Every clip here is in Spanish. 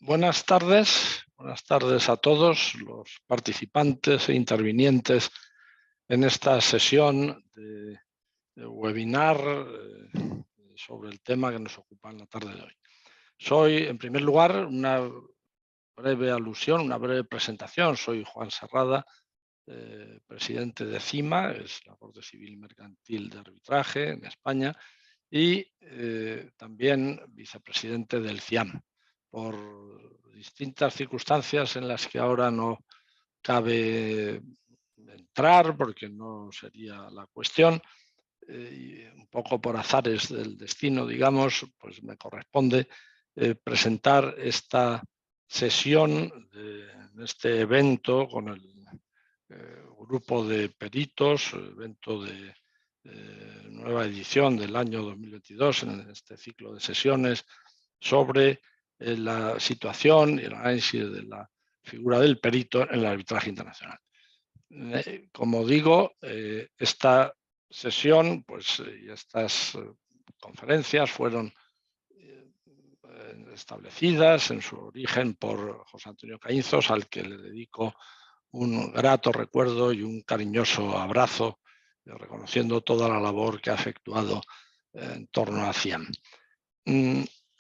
Buenas tardes a todos los participantes e intervinientes en esta sesión de webinar sobre el tema que nos ocupa en la tarde de hoy. Soy, en primer lugar, una breve alusión, una breve presentación. Soy Juan Serrada, presidente de CIMA, es la Corte Civil Mercantil de Arbitraje en España, y también vicepresidente del CIAM. Por distintas circunstancias en las que ahora no cabe entrar porque no sería la cuestión, y un poco por azares del destino, digamos, pues me corresponde presentar esta sesión en este evento con el grupo de peritos, evento de nueva edición del año 2022 en este ciclo de sesiones sobre la situación y el análisis de la figura del perito en el arbitraje internacional. Como digo, esta sesión y estas conferencias fueron establecidas en su origen por José Antonio Caínzos, al que le dedico un grato recuerdo y un cariñoso abrazo, reconociendo toda la labor que ha efectuado en torno a CIAM.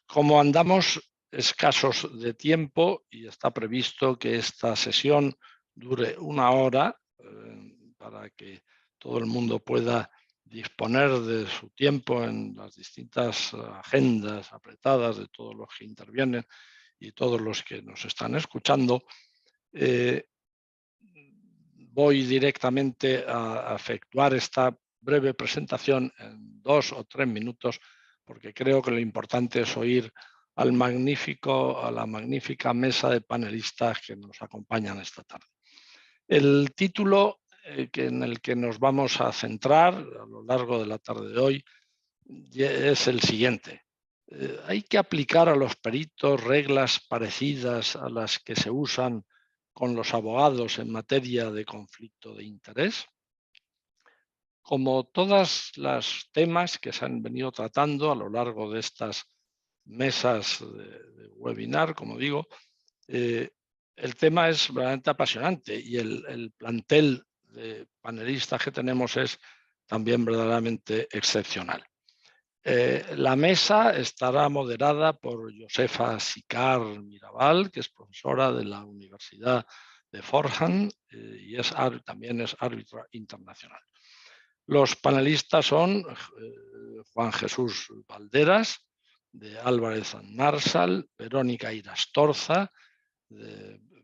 Como andamos escasos de tiempo y está previsto que esta sesión dure 1 hora para que todo el mundo pueda disponer de su tiempo en las distintas agendas apretadas de todos los que intervienen y todos los que nos están escuchando, voy directamente a efectuar esta breve presentación en 2 o 3 minutos, porque creo que lo importante es oír a la magnífica mesa de panelistas que nos acompañan esta tarde. El título en el que nos vamos a centrar a lo largo de la tarde de hoy es el siguiente. ¿Hay que aplicar a los peritos reglas parecidas a las que se usan con los abogados en materia de conflicto de interés? Como todos los temas que se han venido tratando a lo largo de estas mesas de webinar, como digo, el tema es realmente apasionante y el plantel de panelistas que tenemos es también verdaderamente excepcional. La mesa estará moderada por Josefa Sicart Mirabal, que es profesora de la Universidad de Fordham y también es árbitra internacional. Los panelistas son Juan Jesús Valderas, de Álvarez & Marsal, Verónica Irastorza,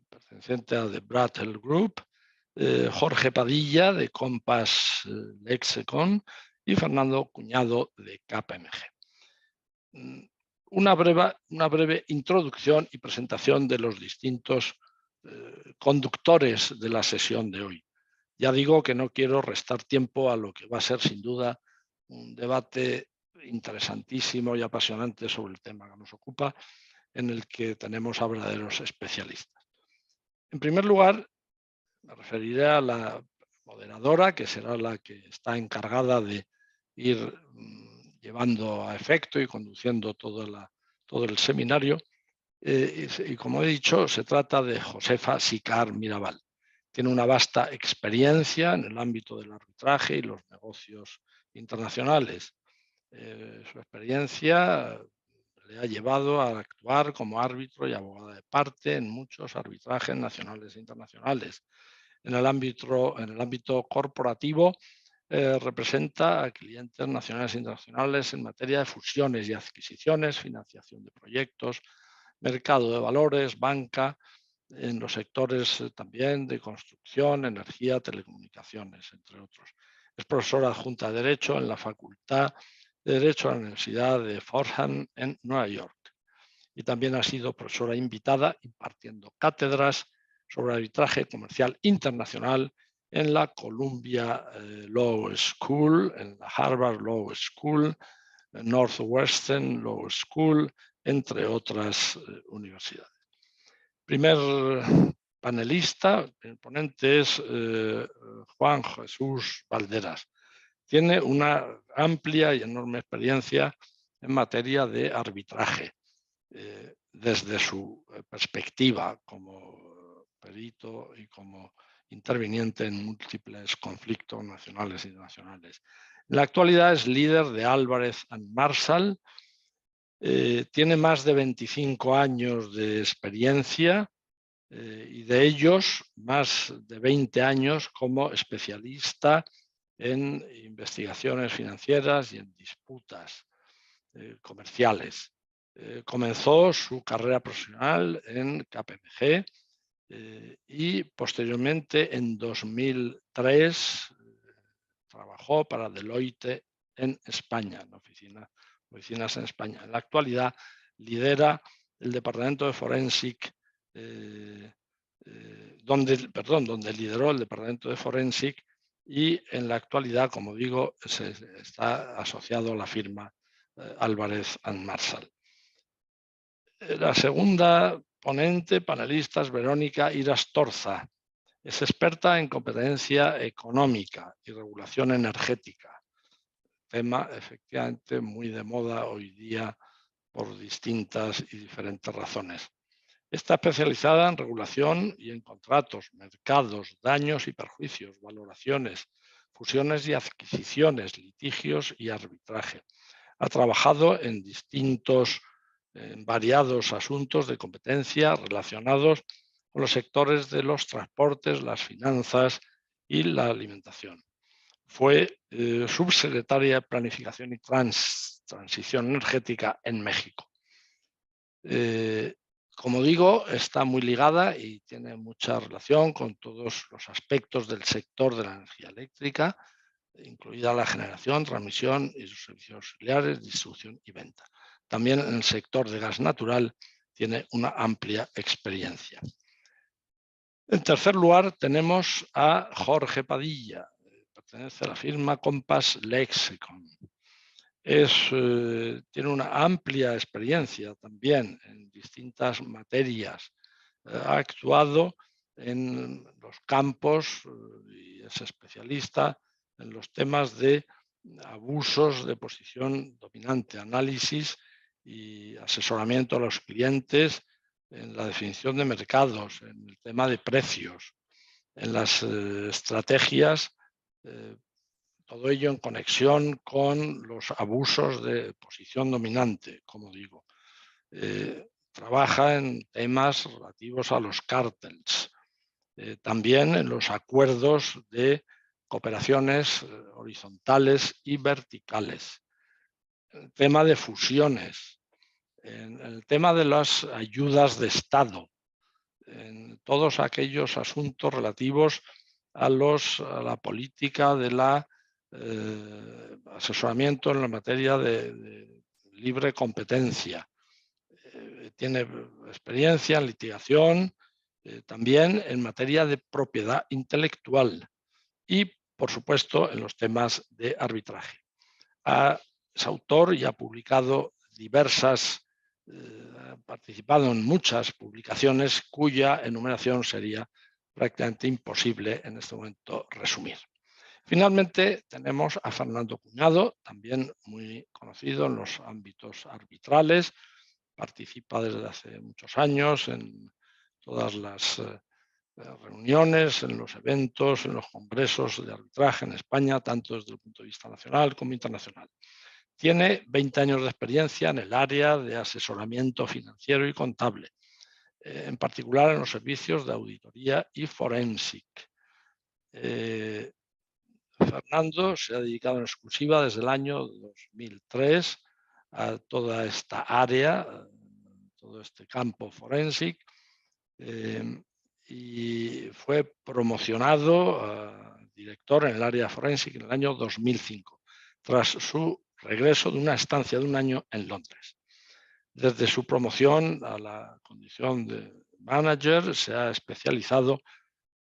perteneciente a The Brattle Group, Jorge Padilla, de Compass Lexicon, y Fernando Cuñado, de KPMG. Una breve introducción y presentación de los distintos conductores de la sesión de hoy. Ya digo que no quiero restar tiempo a lo que va a ser sin duda un debate interesantísimo y apasionante sobre el tema que nos ocupa, en el que tenemos a verdaderos especialistas. En primer lugar, me referiré a la moderadora, que será la que está encargada de ir llevando a efecto y conduciendo todo el seminario. Y como he dicho, se trata de Josefa Sicart Mirabal. Tiene una vasta experiencia en el ámbito del arbitraje y los negocios internacionales. Su experiencia le ha llevado a actuar como árbitro y abogada de parte en muchos arbitrajes nacionales e internacionales. En el ámbito corporativo, representa a clientes nacionales e internacionales en materia de fusiones y adquisiciones, financiación de proyectos, mercado de valores, banca, en los sectores también de construcción, energía, telecomunicaciones, entre otros. Es profesora adjunta de Derecho en la Facultad de Derecho de la Universidad de Fordham en Nueva York. Y también ha sido profesora invitada impartiendo cátedras sobre arbitraje comercial internacional en la Columbia Law School, en la Harvard Law School, Northwestern Law School, entre otras universidades. Primer panelista, el ponente es Juan Jesús Valderas. Tiene una amplia y enorme experiencia en materia de arbitraje. desde su perspectiva como perito y como interviniente en múltiples conflictos nacionales e internacionales. En la actualidad es líder de Alvarez & Marsal, tiene más de 25 años de experiencia y de ellos más de 20 años como especialista en investigaciones financieras y en disputas comerciales. Comenzó su carrera profesional en KPMG y posteriormente en 2003 trabajó para Deloitte en España, en oficinas en España. En la actualidad lidera el departamento de Forensic, donde lideró el departamento de Forensic y en la actualidad, como digo, está asociado a la firma Alvarez & Marsal. La segunda ponente, panelista, es Verónica Irastorza. Es experta en competencia económica y regulación energética, tema efectivamente muy de moda hoy día por distintas y diferentes razones. Está especializada en regulación y en contratos, mercados, daños y perjuicios, valoraciones, fusiones y adquisiciones, litigios y arbitraje. Ha trabajado en variados asuntos de competencia relacionados con los sectores de los transportes, las finanzas y la alimentación. Fue subsecretaria de Planificación y Transición Energética en México. Como digo, está muy ligada y tiene mucha relación con todos los aspectos del sector de la energía eléctrica, incluida la generación, transmisión y sus servicios auxiliares, distribución y venta. También en el sector de gas natural tiene una amplia experiencia. En tercer lugar tenemos a Jorge Padilla, pertenece a la firma Compass Lexecon. Tiene una amplia experiencia también en distintas materias. Ha actuado en los campos y es especialista en los temas de abusos de posición dominante, análisis y asesoramiento a los clientes en la definición de mercados, en el tema de precios, en las estrategias, todo ello en conexión con los abusos de posición dominante, como digo. Trabaja en temas relativos a los cárteles, también en los acuerdos de cooperaciones horizontales y verticales, el tema de fusiones, en el tema de las ayudas de Estado, en todos aquellos asuntos relativos a la política de la asesoramiento en la materia de libre competencia. Tiene experiencia en litigación, también en materia de propiedad intelectual y, por supuesto, en los temas de arbitraje. Es autor y ha publicado ha participado en muchas publicaciones cuya enumeración sería prácticamente imposible en este momento resumir. Finalmente tenemos a Fernando Cuñado, también muy conocido en los ámbitos arbitrales, participa desde hace muchos años en todas las reuniones, en los eventos, en los congresos de arbitraje en España, tanto desde el punto de vista nacional como internacional. Tiene 20 años de experiencia en el área de asesoramiento financiero y contable, en particular en los servicios de auditoría y forensic. Fernando se ha dedicado en exclusiva desde el año 2003 a toda esta área, todo este campo forensic, y fue promocionado a director en el área forensic en el año 2005, tras su regreso de una estancia de un año en Londres. Desde su promoción a la condición de manager se ha especializado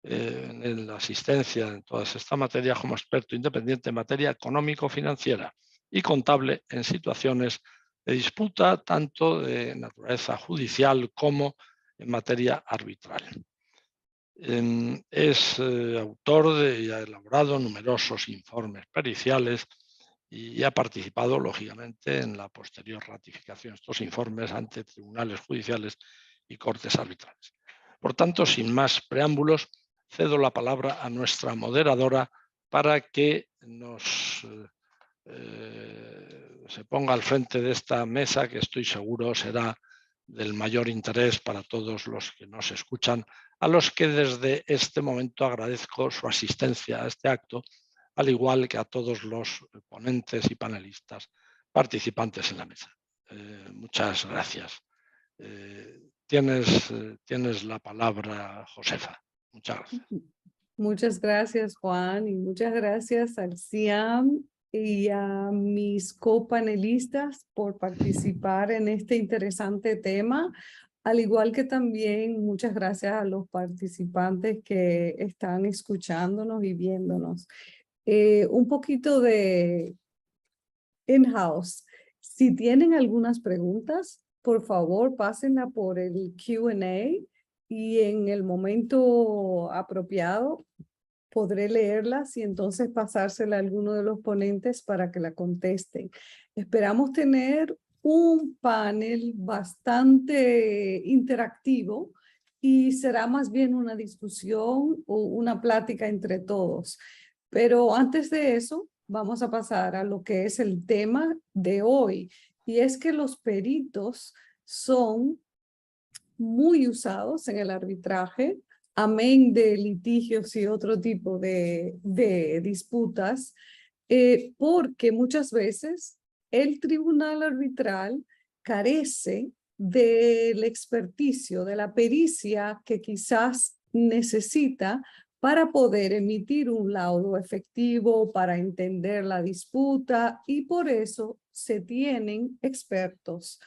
en la asistencia en todas estas materias como experto independiente en materia económico-financiera y contable en situaciones de disputa tanto de naturaleza judicial como en materia arbitral. Es autor y ha elaborado numerosos informes periciales y ha participado, lógicamente, en la posterior ratificación de estos informes ante tribunales judiciales y cortes arbitrales. Por tanto, sin más preámbulos, cedo la palabra a nuestra moderadora para que se ponga al frente de esta mesa, que estoy seguro será del mayor interés para todos los que nos escuchan, a los que desde este momento agradezco su asistencia a este acto, al igual que a todos los ponentes y panelistas participantes en la mesa. Muchas gracias. Tienes la palabra, Josefa. Muchas gracias. Muchas gracias, Juan, y muchas gracias al CIAM y a mis copanelistas por participar en este interesante tema, al igual que también muchas gracias a los participantes que están escuchándonos y viéndonos. Un poquito de in-house. Si tienen algunas preguntas, por favor, pásenla por el Q&A y en el momento apropiado podré leerlas y entonces pasársela a alguno de los ponentes para que la contesten. Esperamos tener un panel bastante interactivo y será más bien una discusión o una plática entre todos. Pero antes de eso, vamos a pasar a lo que es el tema de hoy, y es que los peritos son muy usados en el arbitraje, amén de litigios y otro tipo de disputas, porque muchas veces el tribunal arbitral carece del experticio, de la pericia que quizás necesita para poder emitir un laudo efectivo, para entender la disputa, y por eso se tienen expertos.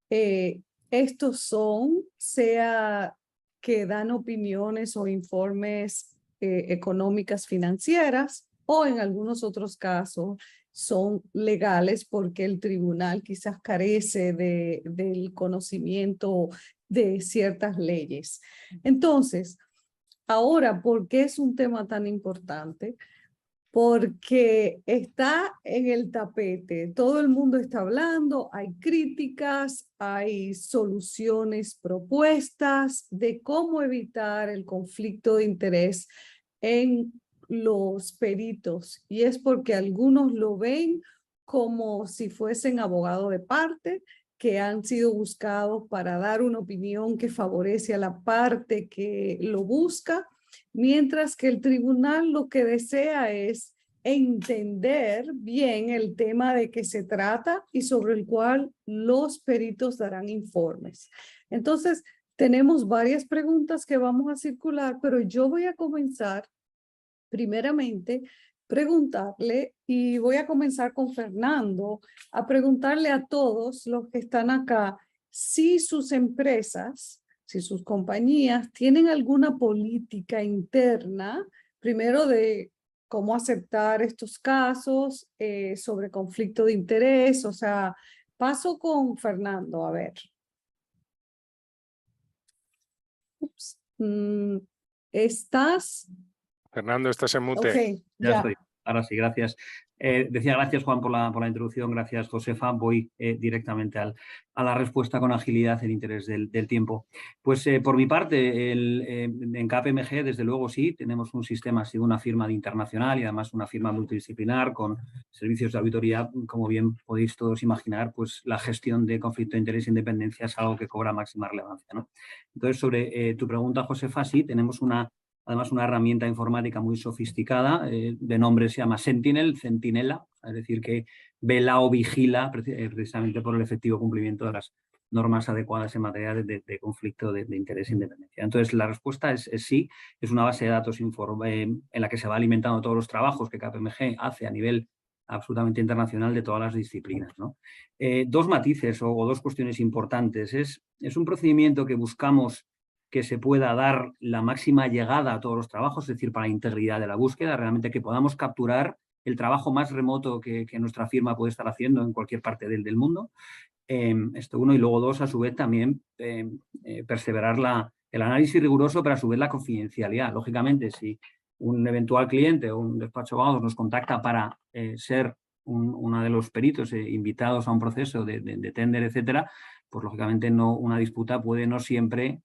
Estos son, sea que dan opiniones o informes económicas financieras, o en algunos otros casos son legales porque el tribunal quizás carece del conocimiento de ciertas leyes. Entonces, ahora, ¿por qué es un tema tan importante? Porque está en el tapete, todo el mundo está hablando, hay críticas, hay soluciones propuestas de cómo evitar el conflicto de interés en los peritos, y es porque algunos lo ven como si fuesen abogados de parte, que han sido buscados para dar una opinión que favorece a la parte que lo busca, mientras que el tribunal lo que desea es entender bien el tema de que se trata y sobre el cual los peritos darán informes. Entonces, tenemos varias preguntas que vamos a circular, pero yo voy a comenzar primeramente preguntarle, y voy a comenzar con Fernando, a preguntarle a todos los que están acá si sus empresas, si sus compañías tienen alguna política interna, primero de cómo aceptar estos casos, sobre conflicto de interés. O sea, paso con Fernando, a ver. Ups. ¿Estás? Fernando, estás en mute. Ok, ya estoy. Ahora sí, gracias. Decía gracias, Juan, por la introducción. Gracias, Josefa. Voy directamente a la respuesta con agilidad en interés del tiempo. Pues por mi parte, en KPMG, desde luego sí, tenemos un sistema, ha sido una firma internacional y además una firma multidisciplinar con servicios de auditoría. Como bien podéis todos imaginar, pues la gestión de conflicto de interés e independencia es algo que cobra máxima relevancia, ¿no? Entonces, sobre tu pregunta, Josefa, sí, tenemos además una herramienta informática muy sofisticada, de nombre se llama Centinela, es decir, que vela o vigila precisamente por el efectivo cumplimiento de las normas adecuadas en materia de conflicto de interés e independencia. Entonces, la respuesta es sí, es una base de datos en la que se va alimentando todos los trabajos que KPMG hace a nivel absolutamente internacional de todas las disciplinas, ¿no? Dos matices o dos cuestiones importantes. Es un procedimiento que buscamos que se pueda dar la máxima llegada a todos los trabajos, es decir, para la integridad de la búsqueda, realmente que podamos capturar el trabajo más remoto que nuestra firma puede estar haciendo en cualquier parte del mundo. Esto uno, y luego dos, a su vez también perseverar el análisis riguroso, pero a su vez la confidencialidad. Lógicamente, si un eventual cliente o un despacho de abogados nos contacta para ser uno de los peritos invitados a un proceso de tender, etcétera, pues lógicamente una disputa puede no siempre,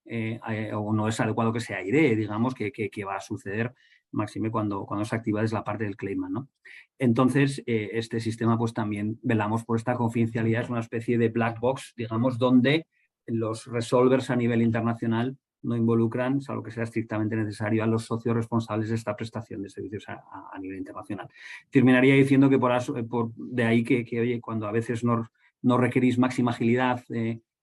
o no es adecuado que se airee, digamos, que va a suceder, máxime cuando se activa desde la parte del claimant, ¿no? Entonces, este sistema, pues también velamos por esta confidencialidad, es una especie de black box, digamos, donde los resolvers a nivel internacional no involucran, salvo que sea estrictamente necesario, a los socios responsables de esta prestación de servicios a nivel internacional. Terminaría diciendo que de ahí que oye, cuando a veces no requerís máxima agilidad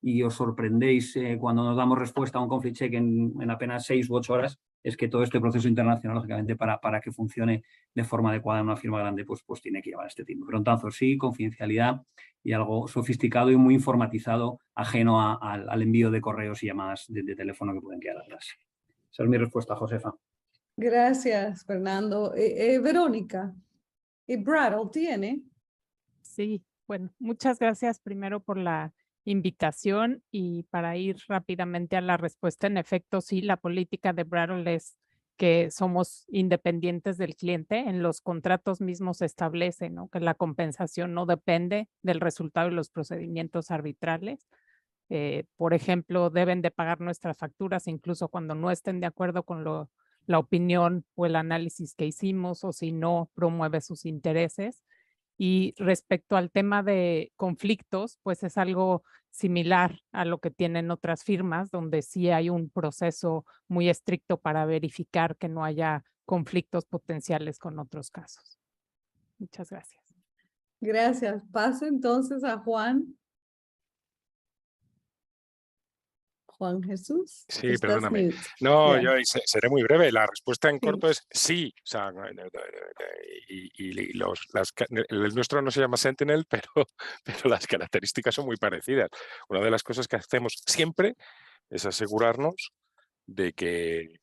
y os sorprendéis cuando nos damos respuesta a un conflict check en apenas 6 u 8 horas, es que todo este proceso internacional, lógicamente, para que funcione de forma adecuada en una firma grande, pues tiene que llevar este tiempo. Pero entonces sí, confidencialidad y algo sofisticado y muy informatizado, ajeno al envío de correos y llamadas de teléfono que pueden quedar atrás. Esa es mi respuesta, Josefa. Gracias, Fernando. Verónica, ¿y Brattle tiene? Sí, bueno, muchas gracias primero por la invitación y para ir rápidamente a la respuesta. En efecto, sí, la política de Brattle es que somos independientes del cliente. En los contratos mismos se establece, ¿no?, que la compensación no depende del resultado de los procedimientos arbitrales. Por ejemplo, deben de pagar nuestras facturas incluso cuando no estén de acuerdo con la opinión o el análisis que hicimos, o si no promueve sus intereses. Y respecto al tema de conflictos, pues es algo similar a lo que tienen otras firmas, donde sí hay un proceso muy estricto para verificar que no haya conflictos potenciales con otros casos. Muchas gracias. Gracias. Paso entonces a Juan. Juan Jesús. Sí, perdóname. Mute. No, Yeah. yo seré muy breve. La respuesta en Sí. corto es sí. O sea, el nuestro no se llama Sentinel, pero las características son muy parecidas. Una de las cosas que hacemos siempre es asegurarnos de que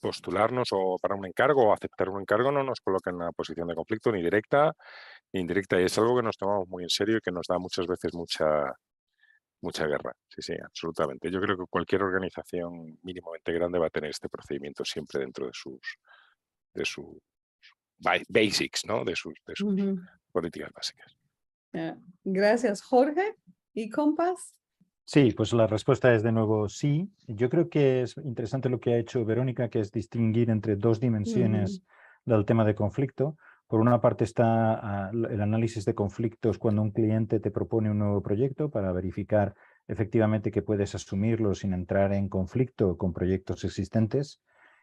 postularnos o para un encargo o aceptar un encargo no nos coloca en una posición de conflicto ni directa ni indirecta. Y es algo que nos tomamos muy en serio y que nos da muchas veces mucha guerra. Sí, sí, absolutamente. Yo creo que cualquier organización mínimamente grande va a tener este procedimiento siempre dentro de sus basics, ¿no? De sus políticas básicas. Gracias, Jorge. ¿Y Compass? Sí, pues la respuesta es de nuevo sí. Yo creo que es interesante lo que ha hecho Verónica, que es distinguir entre dos dimensiones del tema de conflicto. Por una parte está el análisis de conflictos cuando un cliente te propone un nuevo proyecto para verificar efectivamente que puedes asumirlo sin entrar en conflicto con proyectos existentes.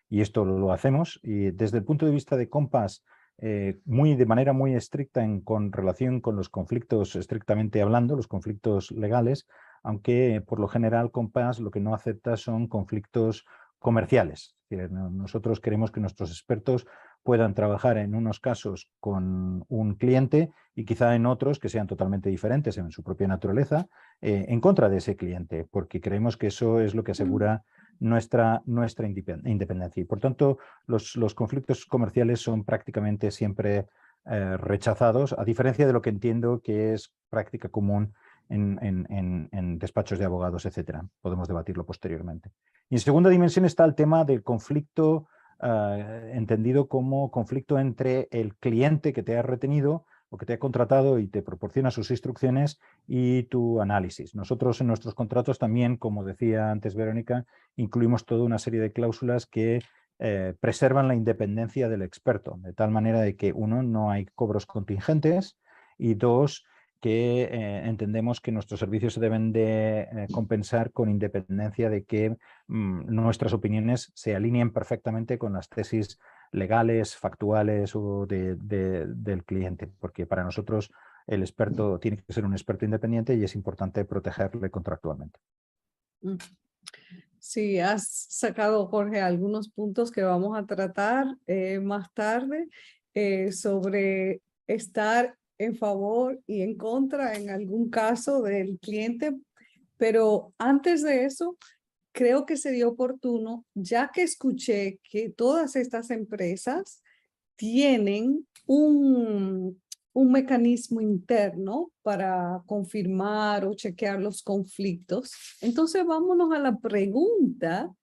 Y esto lo hacemos. Y desde el punto de vista de Compass, de manera muy estricta con relación con los conflictos, estrictamente hablando, los conflictos legales, aunque por lo general Compass lo que no acepta son conflictos comerciales. Nosotros queremos que nuestros expertos puedan trabajar en unos casos con un cliente y quizá en otros que sean totalmente diferentes en su propia naturaleza, en contra de ese cliente, porque creemos que eso es lo que asegura nuestra independencia. Y por tanto, los conflictos comerciales son prácticamente siempre rechazados, a diferencia de lo que entiendo que es práctica común en despachos de abogados, etcétera. Podemos debatirlo posteriormente. Y en segunda dimensión está el tema del conflicto, entendido como conflicto entre el cliente que te ha retenido o que te ha contratado y te proporciona sus instrucciones y tu análisis. Nosotros en nuestros contratos también, como decía antes Verónica, incluimos toda una serie de cláusulas que preservan la independencia del experto, de tal manera de que, uno, no hay cobros contingentes y dos, que entendemos que nuestros servicios se deben de compensar con independencia de que nuestras opiniones se alineen perfectamente con las tesis legales, factuales o del cliente, porque para nosotros el experto tiene que ser un experto independiente y es importante protegerle contractualmente. Sí, has sacado, Jorge, algunos puntos que vamos a tratar más tarde sobre estar en favor y en contra en algún caso del cliente, pero antes de eso, creo que sería oportuno, ya que escuché que todas estas empresas tienen un mecanismo interno para confirmar o chequear los conflictos. Entonces, vámonos a la pregunta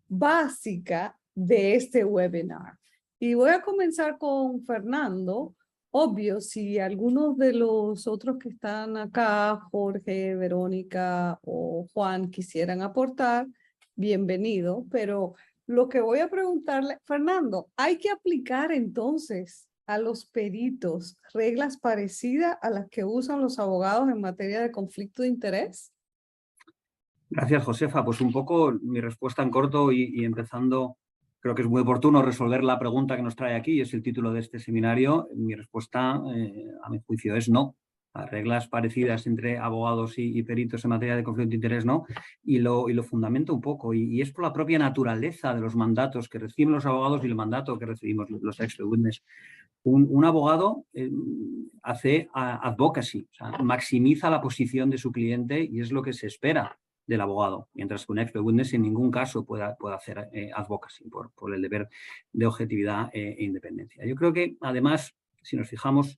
básica de este webinar. Y voy a comenzar con Fernando, obvio, si algunos de los otros que están acá, Jorge, Verónica o Juan, quisieran aportar, bienvenido, pero lo que voy a preguntarle, Fernando, ¿hay que aplicar entonces a los peritos reglas parecidas a las que usan los abogados en materia de conflicto de interés? Gracias, Josefa. Pues un poco mi respuesta en corto y empezando, creo que es muy oportuno resolver la pregunta que nos trae aquí, es el título de este seminario. Mi respuesta, a mi juicio, es no. Las reglas parecidas entre abogados y peritos en materia de conflicto de interés, no. Y lo fundamento un poco, y es por la propia naturaleza de los mandatos que reciben los abogados y el mandato que recibimos los expert witness. Un abogado hace advocacy, o sea, maximiza la posición de su cliente y es lo que se espera del abogado, mientras que un expert witness en ningún caso pueda hacer advocacy por el deber de objetividad e independencia. Yo creo que, además, si nos fijamos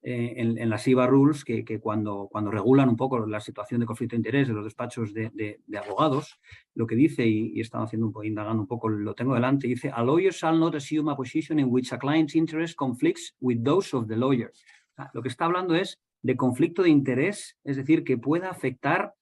en las IVA Rules, que cuando regulan un poco la situación de conflicto de interés de los despachos de abogados, lo que dice, y he estado indagando un poco, lo tengo delante, dice: a lawyer shall not assume a position in which a client's interest conflicts with those of the lawyer. O sea, lo que está hablando es de conflicto de interés, es decir, que pueda afectar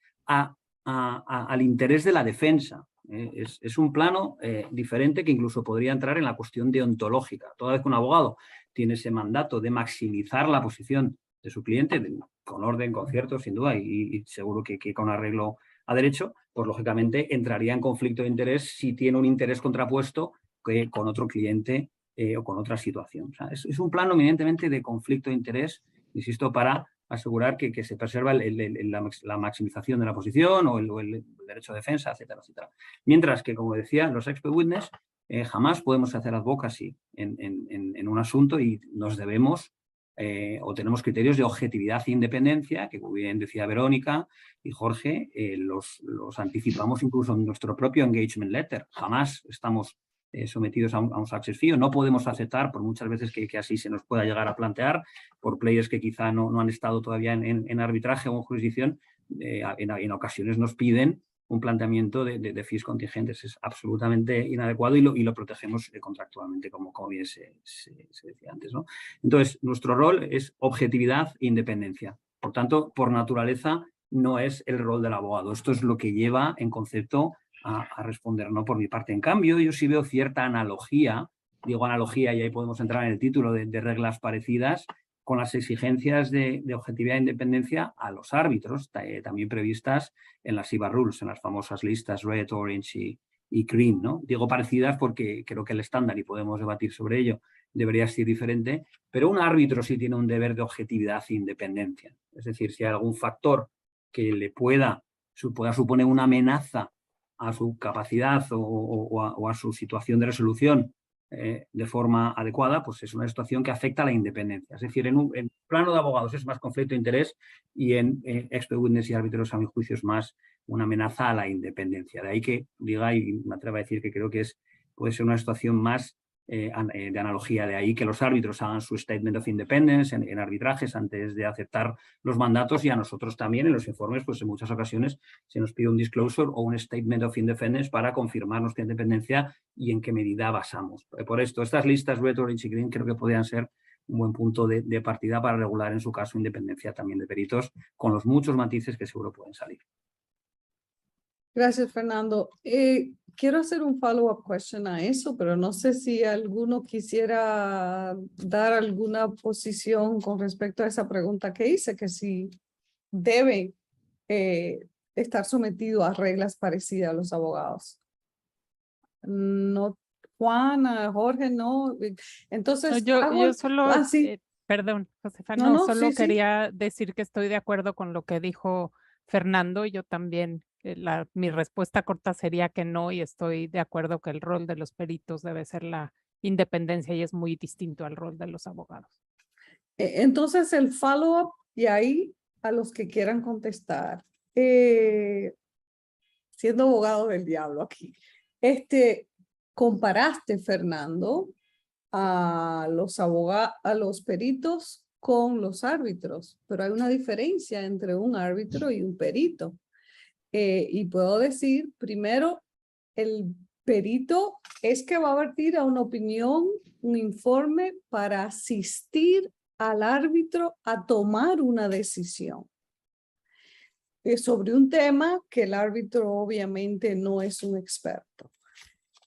al interés de la defensa. Es un plano diferente que incluso podría entrar en la cuestión deontológica. Toda vez que un abogado tiene ese mandato de maximizar la posición de su cliente, con orden, con cierto, sin duda, y seguro que con arreglo a derecho, pues lógicamente entraría en conflicto de interés si tiene un interés contrapuesto que con otro cliente o con otra situación. O sea, es un plano eminentemente de conflicto de interés, insisto, para asegurar que se preserva la maximización de la posición o el derecho de defensa, etcétera, etcétera. Mientras que, como decía, los expert witness jamás podemos hacer advocacy en un asunto y nos debemos o tenemos criterios de objetividad e independencia, que como bien decía Verónica y Jorge, los anticipamos incluso en nuestro propio engagement letter. Jamás estamos sometidos a un success fee, o no podemos aceptar, por muchas veces que así se nos pueda llegar a plantear, por players que quizá no han estado todavía en arbitraje o en jurisdicción, en ocasiones nos piden un planteamiento de fees contingentes. Es absolutamente inadecuado y lo protegemos contractualmente, como bien se decía antes, ¿no? Entonces, nuestro rol es objetividad e independencia. Por tanto, por naturaleza, no es el rol del abogado. Esto es lo que lleva en concepto a responder, no por mi parte. En cambio, yo sí veo cierta analogía, digo analogía y ahí podemos entrar en el título de reglas parecidas, con las exigencias de objetividad e independencia a los árbitros, también previstas en las IVA Rules, en las famosas listas Red, Orange y Green, ¿no? Digo parecidas porque creo que el estándar, y podemos debatir sobre ello, debería ser diferente, pero un árbitro sí tiene un deber de objetividad e independencia. Es decir, si hay algún factor que le pueda suponer una amenaza a su capacidad o a su situación de resolución de forma adecuada, pues es una situación que afecta a la independencia. Es decir, en plano de abogados es más conflicto de interés y en expert witness y árbitros, a mi juicio, es más una amenaza a la independencia. De ahí que diga, y me atrevo a decir que creo que puede ser una situación más de analogía, de ahí que los árbitros hagan su statement of independence en arbitrajes antes de aceptar los mandatos, y a nosotros también en los informes, pues en muchas ocasiones se nos pide un disclosure o un statement of independence para confirmar nuestra independencia y en qué medida basamos. Por esto, estas listas Red, Orange y Green creo que podrían ser un buen punto de partida para regular en su caso independencia también de peritos, con los muchos matices que seguro pueden salir. Gracias, Fernando. Quiero hacer un follow-up question a eso, pero no sé si alguno quisiera dar alguna posición con respecto a esa pregunta que hice, que si deben estar sometidos a reglas parecidas a los abogados. No, Juan, Jorge, no. Entonces, no, yo solo, sí. Perdón, Josefa, solo sí, quería decir que estoy de acuerdo con lo que dijo Fernando. Yo también, mi respuesta corta sería que no, y estoy de acuerdo que el rol de los peritos debe ser la independencia y es muy distinto al rol de los abogados. Entonces, el follow-up, y ahí a los que quieran contestar, siendo abogado del diablo aquí, comparaste, Fernando, a los peritos con los árbitros, pero hay una diferencia entre un árbitro y un perito. Y puedo decir, primero, el perito es que va a vertir a una opinión, un informe para asistir al árbitro a tomar una decisión sobre un tema que el árbitro obviamente no es un experto.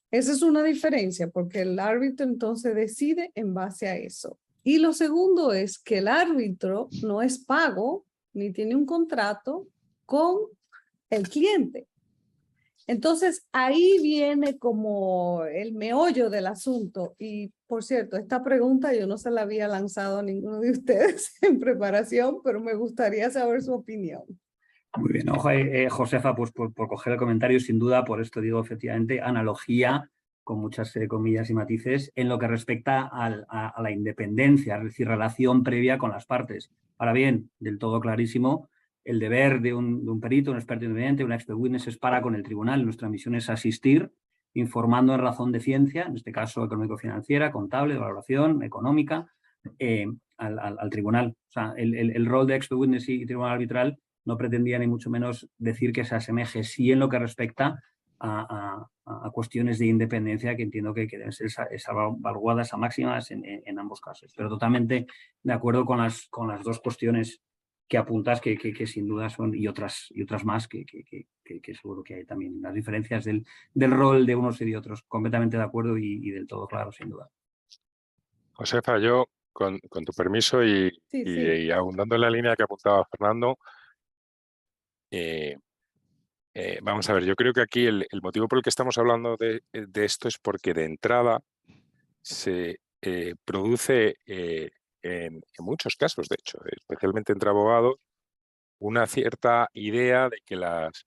Esa es una diferencia, porque el árbitro entonces decide en base a eso. Y lo segundo es que el árbitro no es pago ni tiene un contrato con el cliente. Entonces, ahí viene como el meollo del asunto. Y, por cierto, esta pregunta yo no se la había lanzado a ninguno de ustedes en preparación, pero me gustaría saber su opinión. Muy bien, ojo, Josefa, pues por coger el comentario, sin duda, por esto digo efectivamente, analogía, con muchas comillas y matices, en lo que respecta a la independencia, es decir, relación previa con las partes. Ahora bien, del todo clarísimo, el deber de un perito, un experto independiente, un expert witness es para con el tribunal. Nuestra misión es asistir, informando en razón de ciencia, en este caso económico-financiera, contable, de valoración, económica, al tribunal. O sea, el rol de expert witness y tribunal arbitral no pretendía ni mucho menos decir que se asemeje, sí en lo que respecta a cuestiones de independencia que entiendo que deben ser salvaguardadas a máximas en ambos casos. Pero totalmente de acuerdo con las dos cuestiones que apuntas que sin duda son, y otras más que seguro que hay también. Las diferencias del rol de unos y de otros, completamente de acuerdo y del todo claro, sin duda. Josefa, yo, con tu permiso y abundando en la línea que apuntaba Fernando, vamos a ver, yo creo que aquí el motivo por el que estamos hablando de esto es porque de entrada se produce en muchos casos, de hecho, especialmente entre abogados, una cierta idea de que las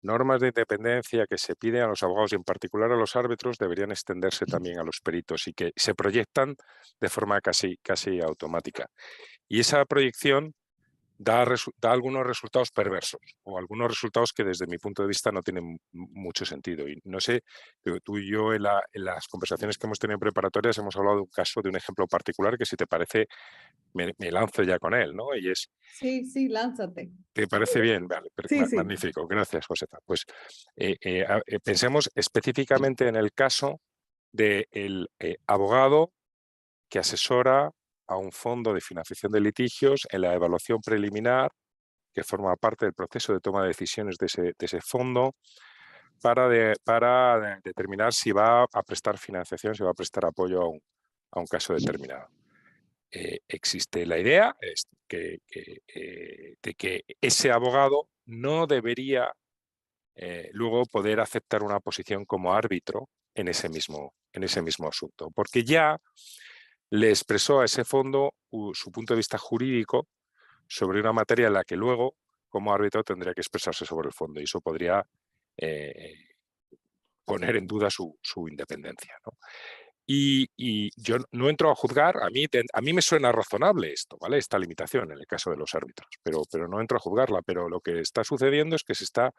normas de independencia que se piden a los abogados y en particular a los árbitros deberían extenderse también a los peritos y que se proyectan de forma casi automática. Y esa proyección da algunos resultados perversos o algunos resultados que desde mi punto de vista no tienen mucho sentido. Y no sé, pero tú y yo en las conversaciones que hemos tenido en preparatorias hemos hablado de un caso, de un ejemplo particular que si te parece me lanzo ya con él, ¿no? Y es... Sí, lánzate. ¿Te parece bien? Vale, Sí. magnífico. Gracias, Josefa. Pues pensemos específicamente en el caso del abogado que asesora a un fondo de financiación de litigios en la evaluación preliminar que forma parte del proceso de toma de decisiones de ese fondo para determinar si va a prestar financiación, si va a prestar apoyo a un caso determinado. Existe la idea de que ese abogado no debería luego poder aceptar una posición como árbitro en ese mismo asunto, porque ya le expresó a ese fondo su punto de vista jurídico sobre una materia en la que luego, como árbitro, tendría que expresarse sobre el fondo y eso podría poner en duda su independencia, ¿no? Y yo no entro a juzgar, a mí me suena razonable esto, ¿vale? Esta limitación en el caso de los árbitros, pero no entro a juzgarla, pero lo que está sucediendo es que se está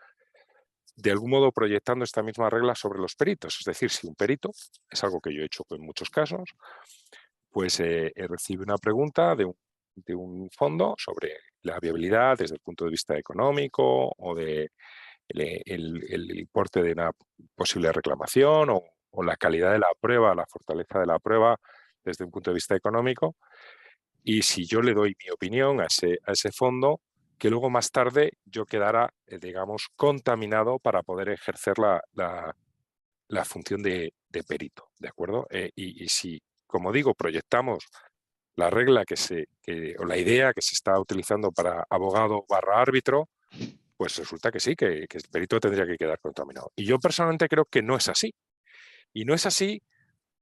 de algún modo proyectando esta misma regla sobre los peritos. Es decir, si un perito, es algo que yo he hecho en muchos casos, pues recibe una pregunta de un fondo sobre la viabilidad desde el punto de vista económico o de el importe de una posible reclamación o la calidad de la prueba, la fortaleza de la prueba desde un punto de vista económico. Y si yo le doy mi opinión a ese fondo, que luego más tarde yo quedara, digamos, contaminado para poder ejercer la función de perito, ¿de acuerdo? Y si, como digo, proyectamos la regla o la idea que se está utilizando para abogado / árbitro, pues resulta que sí, que el perito tendría que quedar contaminado. Y yo personalmente creo que no es así. Y no es así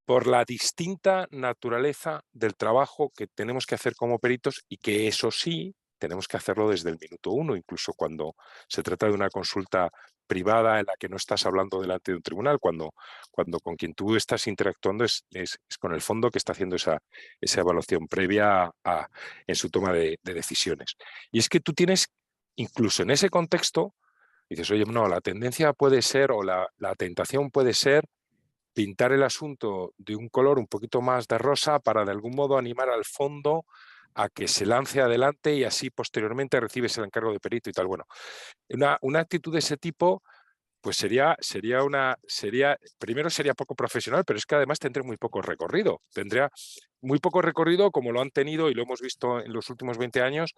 por la distinta naturaleza del trabajo que tenemos que hacer como peritos y que eso sí, tenemos que hacerlo desde el minuto uno, incluso cuando se trata de una consulta privada en la que no estás hablando delante de un tribunal, cuando con quien tú estás interactuando es con el fondo que está haciendo esa evaluación previa en su toma de decisiones. Y es que tú tienes, incluso en ese contexto, dices, oye, no, la tendencia puede ser o la tentación puede ser pintar el asunto de un color un poquito más de rosa para de algún modo animar al fondo a que se lance adelante y así posteriormente recibes el encargo de perito y tal. Bueno, una actitud de ese tipo pues primero sería poco profesional, pero es que además tendría muy poco recorrido. Tendría muy poco recorrido como lo han tenido y lo hemos visto en los últimos 20 años,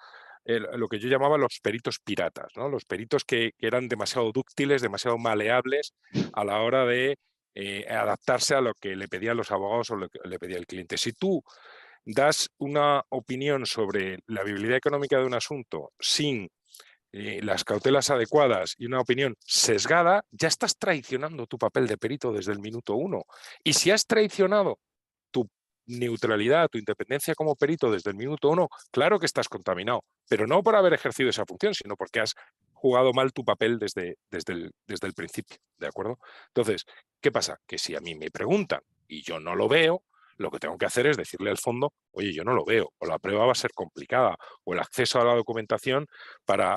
lo que yo llamaba los peritos piratas, ¿no? Los peritos que eran demasiado dúctiles, demasiado maleables a la hora de adaptarse a lo que le pedían los abogados o lo que le pedía el cliente. Si tú das una opinión sobre la viabilidad económica de un asunto sin las cautelas adecuadas y una opinión sesgada, ya estás traicionando tu papel de perito desde el minuto 1. Y si has traicionado tu neutralidad, tu independencia como perito desde el minuto 1, claro que estás contaminado, pero no por haber ejercido esa función, sino porque has jugado mal tu papel desde el principio, ¿de acuerdo? Entonces, ¿qué pasa? Que si a mí me preguntan y yo no lo veo, lo que tengo que hacer es decirle al fondo, oye, yo no lo veo, o la prueba va a ser complicada, o el acceso a la documentación para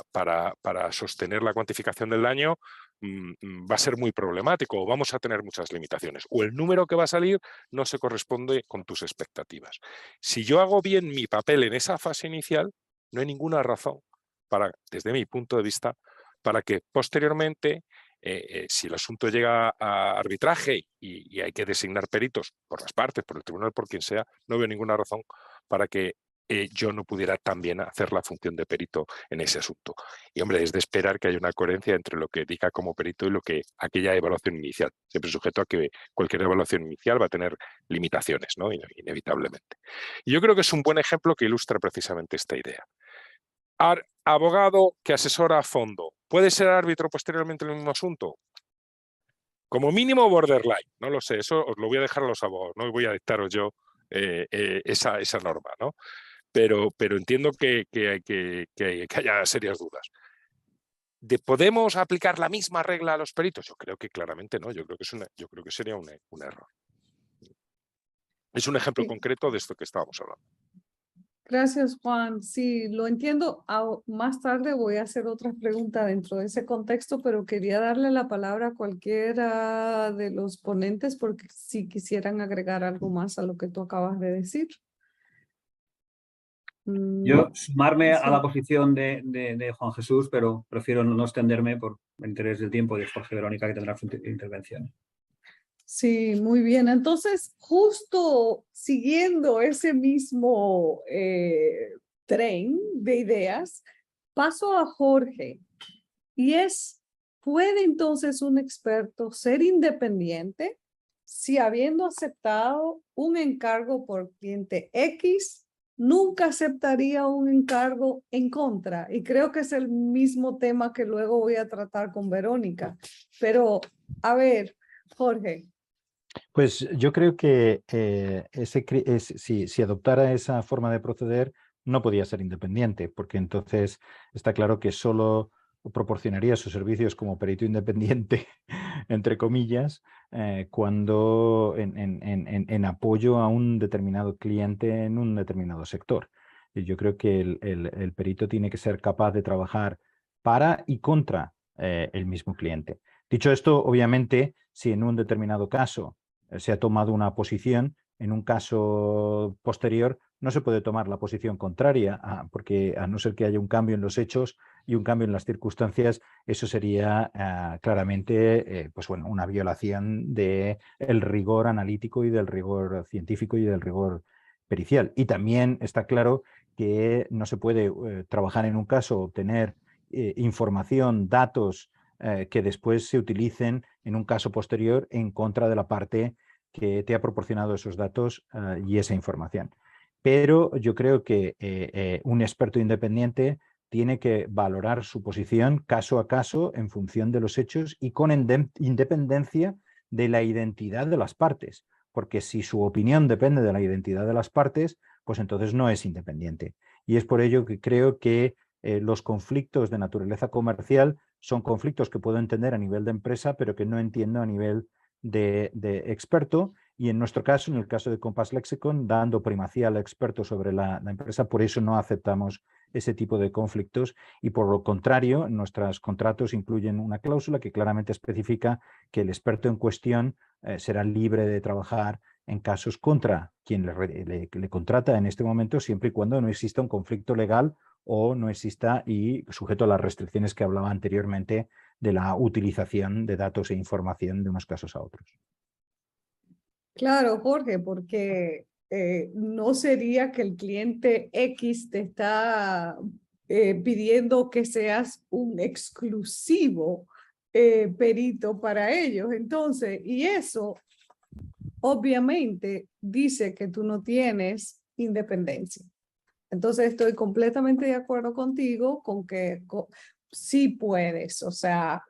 sostener la cuantificación del daño va a ser muy problemático, o vamos a tener muchas limitaciones, o el número que va a salir no se corresponde con tus expectativas. Si yo hago bien mi papel en esa fase inicial, no hay ninguna razón desde mi punto de vista, para que posteriormente si el asunto llega a arbitraje y hay que designar peritos por las partes, por el tribunal, por quien sea, no veo ninguna razón para que yo no pudiera también hacer la función de perito en ese asunto. Y hombre, es de esperar que haya una coherencia entre lo que diga como perito y lo que aquella evaluación inicial, siempre sujeto a que cualquier evaluación inicial va a tener limitaciones, ¿no? Inevitablemente. Y yo creo que es un buen ejemplo que ilustra precisamente esta idea. Abogado que asesora a fondo, ¿puede ser árbitro posteriormente en el mismo asunto? Como mínimo borderline, no lo sé, eso os lo voy a dejar a los abogados, no voy a dictaros yo esa norma, ¿no? Pero entiendo que haya serias dudas. ¿Podemos aplicar la misma regla a los peritos? Yo creo que claramente no, yo creo que sería un error. Es un ejemplo concreto de esto que estábamos hablando. Gracias, Juan. Sí, lo entiendo. Más tarde voy a hacer otras preguntas dentro de ese contexto, pero quería darle la palabra a cualquiera de los ponentes porque si quisieran agregar algo más a lo que tú acabas de decir. Yo sumarme a la posición de Juan Jesús, pero prefiero no extenderme por el interés del tiempo de Jorge y Verónica, que tendrá su intervención. Sí, muy bien. Entonces, justo siguiendo ese mismo tren de ideas, paso a Jorge. Y ¿puede entonces un experto ser independiente si habiendo aceptado un encargo por cliente X, nunca aceptaría un encargo en contra? Y creo que es el mismo tema que luego voy a tratar con Verónica. Pero, a ver, Jorge. Pues yo creo que si adoptara esa forma de proceder, no podía ser independiente, porque entonces está claro que solo proporcionaría sus servicios como perito independiente, entre comillas, cuando en apoyo a un determinado cliente en un determinado sector. Y yo creo que el perito tiene que ser capaz de trabajar para y contra el mismo cliente. Dicho esto, obviamente, si en un determinado caso se ha tomado una posición, en un caso posterior no se puede tomar la posición contraria, porque a no ser que haya un cambio en los hechos y un cambio en las circunstancias, eso sería claramente pues bueno, una violación del rigor analítico y del rigor científico y del rigor pericial. Y también está claro que no se puede trabajar en un caso, obtener información, datos, que después se utilicen en un caso posterior en contra de la parte que te ha proporcionado esos datos y esa información. Pero yo creo que un experto independiente tiene que valorar su posición caso a caso en función de los hechos y con independencia de la identidad de las partes, porque si su opinión depende de la identidad de las partes, pues entonces no es independiente. Y es por ello que creo que los conflictos de naturaleza comercial son conflictos que puedo entender a nivel de empresa, pero que no entiendo a nivel de experto. Y en nuestro caso, en el caso de Compass Lexicon, dando primacía al experto sobre la empresa, por eso no aceptamos ese tipo de conflictos. Y por lo contrario, nuestros contratos incluyen una cláusula que claramente especifica que el experto en cuestión será libre de trabajar en casos contra quien le contrata en este momento, siempre y cuando no exista un conflicto legal o no exista, y sujeto a las restricciones que hablaba anteriormente, de la utilización de datos e información de unos casos a otros. Claro, Jorge, porque no sería que el cliente X te está pidiendo que seas un exclusivo perito para ellos. Entonces, y eso obviamente dice que tú no tienes independencia. Entonces, estoy completamente de acuerdo contigo con que sí puedes, o sea,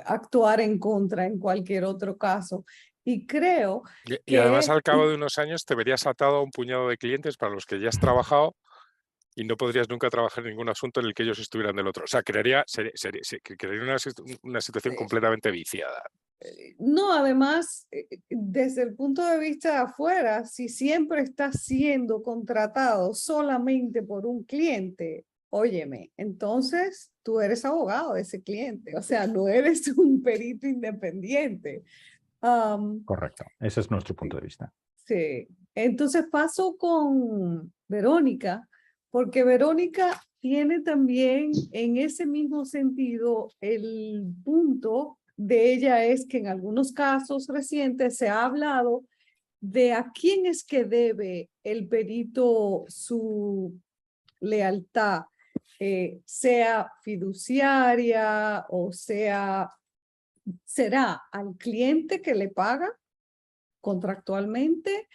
actuar en contra en cualquier otro caso. Y creo Y además al cabo de unos años te verías atado a un puñado de clientes para los que ya has trabajado y no podrías nunca trabajar en ningún asunto en el que ellos estuvieran del otro. O sea, crearía una situación completamente viciada. No, además, desde el punto de vista de afuera, si siempre estás siendo contratado solamente por un cliente, óyeme, entonces tú eres abogado de ese cliente, o sea, no eres un perito independiente. Correcto, ese es nuestro punto de vista. Sí, entonces paso con Verónica, porque Verónica tiene también en ese mismo sentido el punto de ella es que en algunos casos recientes se ha hablado de a quién es que debe el perito su lealtad, sea fiduciaria o sea, será al cliente que le paga contractualmente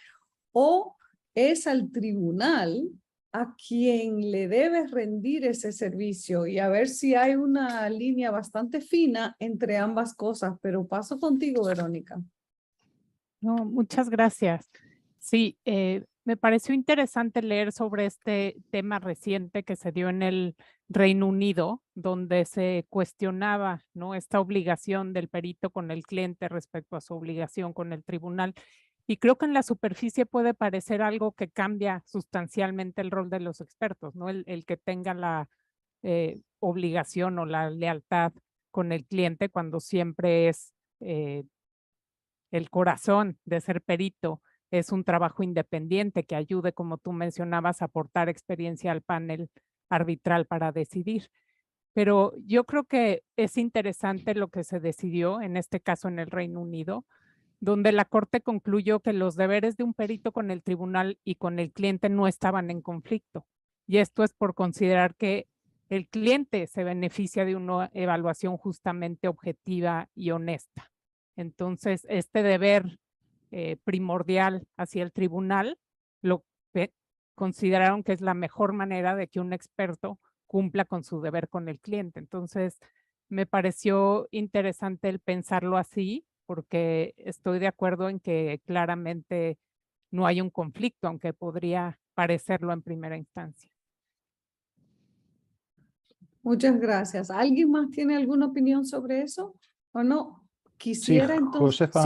o es al tribunal a quien le debes rendir ese servicio y a ver si hay una línea bastante fina entre ambas cosas, pero paso contigo, Verónica. No, muchas gracias. Sí, me pareció interesante leer sobre este tema reciente que se dio en el Reino Unido, donde se cuestionaba, ¿no?, esta obligación del perito con el cliente respecto a su obligación con el tribunal. Y creo que en la superficie puede parecer algo que cambia sustancialmente el rol de los expertos, ¿no? El que tenga la obligación o la lealtad con el cliente cuando siempre es el corazón de ser perito, es un trabajo independiente que ayude, como tú mencionabas, a aportar experiencia al panel arbitral para decidir. Pero yo creo que es interesante lo que se decidió, en este caso en el Reino Unido, donde la Corte concluyó que los deberes de un perito con el tribunal y con el cliente no estaban en conflicto. Y esto es por considerar que el cliente se beneficia de una evaluación justamente objetiva y honesta. Entonces, este deber primordial hacia el tribunal lo consideraron que es la mejor manera de que un experto cumpla con su deber con el cliente. Entonces, me pareció interesante el pensarlo así, porque estoy de acuerdo en que claramente no hay un conflicto, aunque podría parecerlo en primera instancia. Muchas gracias. ¿Alguien más tiene alguna opinión sobre eso o no? Quisiera sí, entonces... Josefa,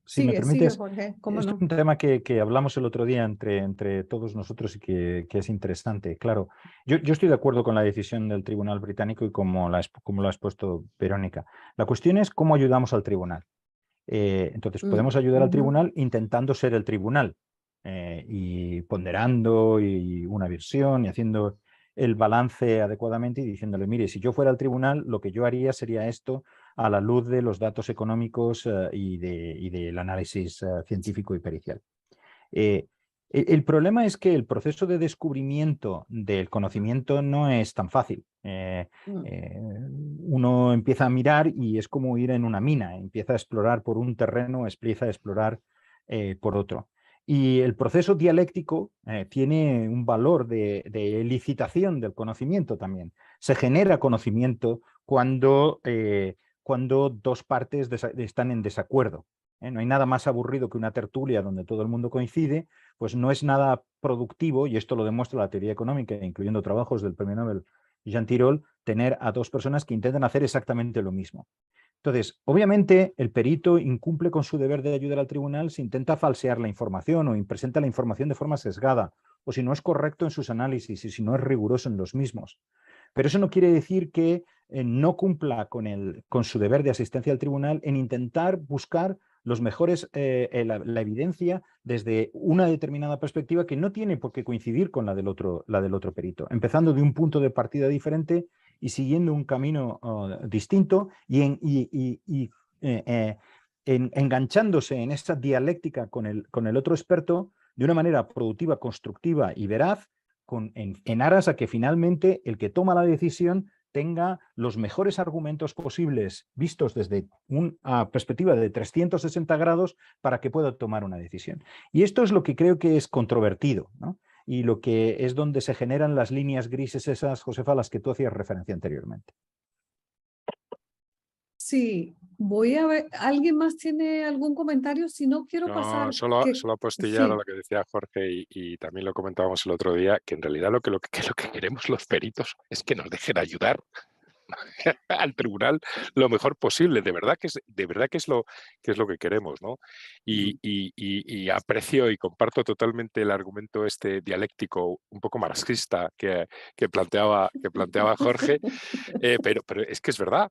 Sí, si me permites, Jorge, ¿cómo es no? un tema que hablamos el otro día entre todos nosotros y que es interesante. Claro, yo estoy de acuerdo con la decisión del Tribunal Británico y como lo has puesto, Verónica. La cuestión es cómo ayudamos al tribunal. Entonces, podemos ayudar al tribunal intentando ser el tribunal y ponderando y una visión y haciendo el balance adecuadamente y diciéndole, mire, si yo fuera el tribunal, lo que yo haría sería esto a la luz de los datos económicos y del análisis científico y pericial. El problema es que el proceso de descubrimiento del conocimiento no es tan fácil. Uno empieza a mirar y es como ir en una mina, empieza a explorar por un terreno, empieza a explorar por otro. Y el proceso dialéctico tiene un valor de licitación del conocimiento también. Se genera conocimiento cuando dos partes están en desacuerdo. No hay nada más aburrido que una tertulia donde todo el mundo coincide, pues no es nada productivo, y esto lo demuestra la teoría económica, incluyendo trabajos del premio Nobel Jean Tirole, tener a dos personas que intentan hacer exactamente lo mismo. Entonces, obviamente, el perito incumple con su deber de ayudar al tribunal si intenta falsear la información o presenta la información de forma sesgada, o si no es correcto en sus análisis y si no es riguroso en los mismos. Pero eso no quiere decir que no cumpla con su deber de asistencia al tribunal en intentar buscar los mejores, la evidencia desde una determinada perspectiva que no tiene por qué coincidir con la del otro perito, empezando de un punto de partida diferente y siguiendo un camino distinto y enganchándose en esa dialéctica con el otro experto de una manera productiva, constructiva y veraz, en aras a que finalmente el que toma la decisión tenga los mejores argumentos posibles vistos desde una perspectiva de 360 grados para que pueda tomar una decisión. Y esto es lo que creo que es controvertido, ¿no? Y lo que es donde se generan las líneas grises esas, Josefa, a las que tú hacías referencia anteriormente. Sí, voy a ver, ¿alguien más tiene algún comentario? Si no, quiero pasar... No, solo apostillar a lo que decía Jorge y también lo comentábamos el otro día, que en realidad lo que queremos los peritos es que nos dejen ayudar al tribunal lo mejor posible. De verdad que es lo que queremos, ¿no? Y aprecio y comparto totalmente el argumento este dialéctico un poco marxista que planteaba Jorge, pero es que es verdad,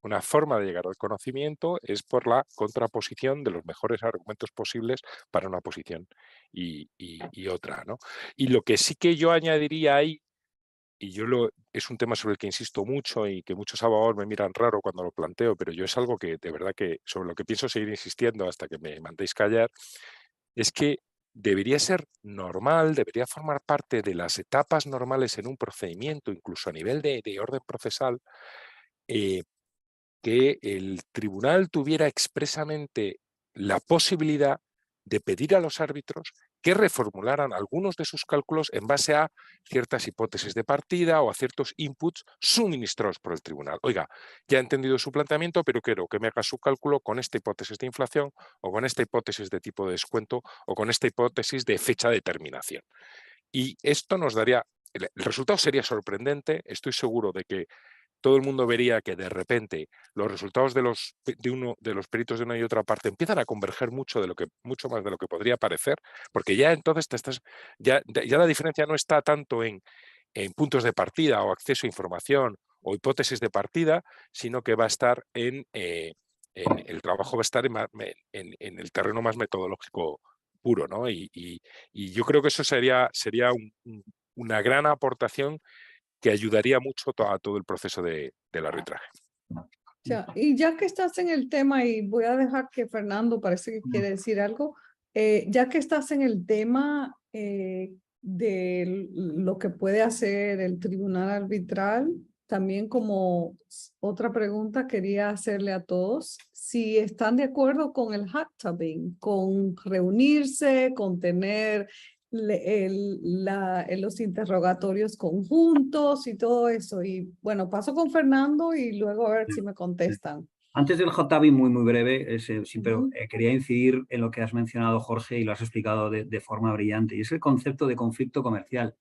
una forma de llegar al conocimiento es por la contraposición de los mejores argumentos posibles para una posición y otra, ¿no? Y lo que sí que yo añadiría ahí, es un tema sobre el que insisto mucho y que muchos abogados me miran raro cuando lo planteo, pero yo es algo que de verdad que sobre lo que pienso seguir insistiendo hasta que me mandéis callar, es que debería ser normal, debería formar parte de las etapas normales en un procedimiento, incluso a nivel de orden procesal, que el tribunal tuviera expresamente la posibilidad de pedir a los árbitros que reformularan algunos de sus cálculos en base a ciertas hipótesis de partida o a ciertos inputs suministrados por el tribunal. Oiga, ya he entendido su planteamiento, pero quiero que me haga su cálculo con esta hipótesis de inflación o con esta hipótesis de tipo de descuento o con esta hipótesis de fecha de terminación. Y esto nos daría, el resultado sería sorprendente, estoy seguro de que todo el mundo vería que de repente los resultados de los peritos de una y otra parte empiezan a converger mucho más de lo que podría parecer, porque ya entonces ya la diferencia no está tanto en puntos de partida o acceso a información o hipótesis de partida, sino que va a estar el trabajo va a estar en el terreno más metodológico puro, ¿no? Y yo creo que eso sería una gran aportación que ayudaría mucho a todo el proceso del arbitraje. Y ya que estás en el tema, y voy a dejar que Fernando parece que quiere decir algo, ya que estás en el tema de lo que puede hacer el tribunal arbitral, también como otra pregunta quería hacerle a todos, si están de acuerdo con el hot tubbing, con reunirse, con tener los interrogatorios conjuntos y todo eso. Y bueno, paso con Fernando y luego a ver si me contestan. Antes del hot tubbing, muy breve, sí, pero quería incidir en lo que has mencionado, Jorge, y lo has explicado de forma brillante, y es el concepto de conflicto comercial,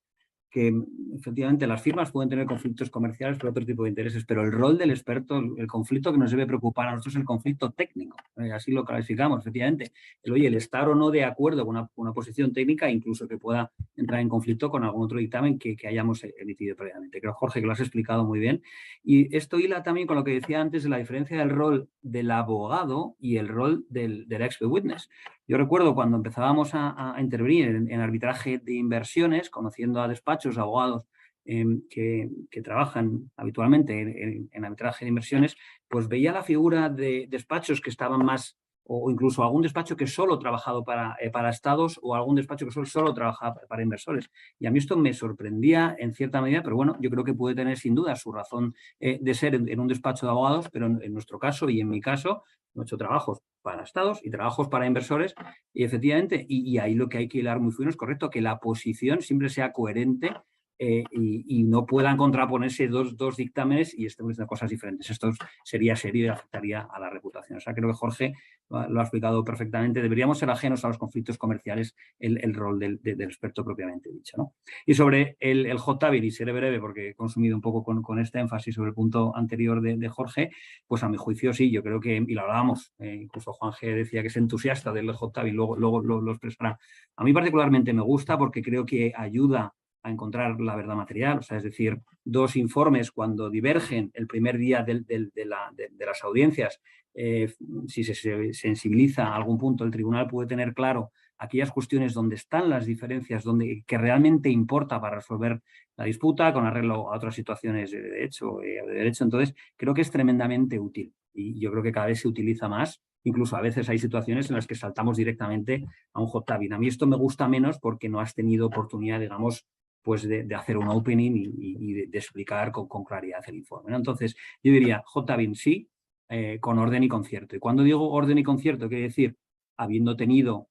que efectivamente las firmas pueden tener conflictos comerciales por otro tipo de intereses, pero el rol del experto, el conflicto que nos debe preocupar a nosotros es el conflicto técnico, así lo clasificamos, efectivamente. El estar o no de acuerdo con una posición técnica, incluso que pueda entrar en conflicto con algún otro dictamen que hayamos emitido previamente. Creo, Jorge, que lo has explicado muy bien. Y esto hila también con lo que decía antes de la diferencia del rol del abogado y el rol del expert witness. Yo recuerdo cuando empezábamos a intervenir en arbitraje de inversiones, conociendo a despachos, abogados que trabajan habitualmente en arbitraje de inversiones, pues veía la figura de despachos que estaban más, o incluso algún despacho que solo ha trabajado para estados o algún despacho que solo trabajaba para inversores. Y a mí esto me sorprendía en cierta medida, pero bueno, yo creo que puede tener sin duda su razón de ser en un despacho de abogados, pero en nuestro caso y en mi caso, hemos hecho trabajos para estados y trabajos para inversores y efectivamente, y ahí lo que hay que hilar muy fino es correcto, que la posición siempre sea coherente y no puedan contraponerse dos dictámenes y estemos diciendo cosas diferentes. Esto sería serio y afectaría a la reputación. O sea, creo que Jorge lo ha explicado perfectamente. Deberíamos ser ajenos a los conflictos comerciales el rol del experto propiamente dicho, ¿no? Y sobre el hot tubbing, y seré breve porque he consumido un poco con este énfasis sobre el punto anterior de Jorge, pues a mi juicio sí, yo creo que, y lo hablábamos, incluso Juan G. decía que es entusiasta del hot tubbing, luego lo expresará. A mí particularmente me gusta porque creo que ayuda a encontrar la verdad material, o sea, es decir, dos informes cuando divergen el primer día de las audiencias, si se sensibiliza a algún punto, el tribunal puede tener claro aquellas cuestiones donde están las diferencias, que realmente importa para resolver la disputa con arreglo a otras situaciones de derecho. Entonces, creo que es tremendamente útil y yo creo que cada vez se utiliza más. Incluso a veces hay situaciones en las que saltamos directamente a un hot tabbing. A mí esto me gusta menos porque no has tenido oportunidad, digamos, pues de hacer un opening y de explicar con claridad el informe, ¿no? Entonces, yo diría hot tabbing sí, con orden y concierto. Y cuando digo orden y concierto, quiere decir, habiendo tenido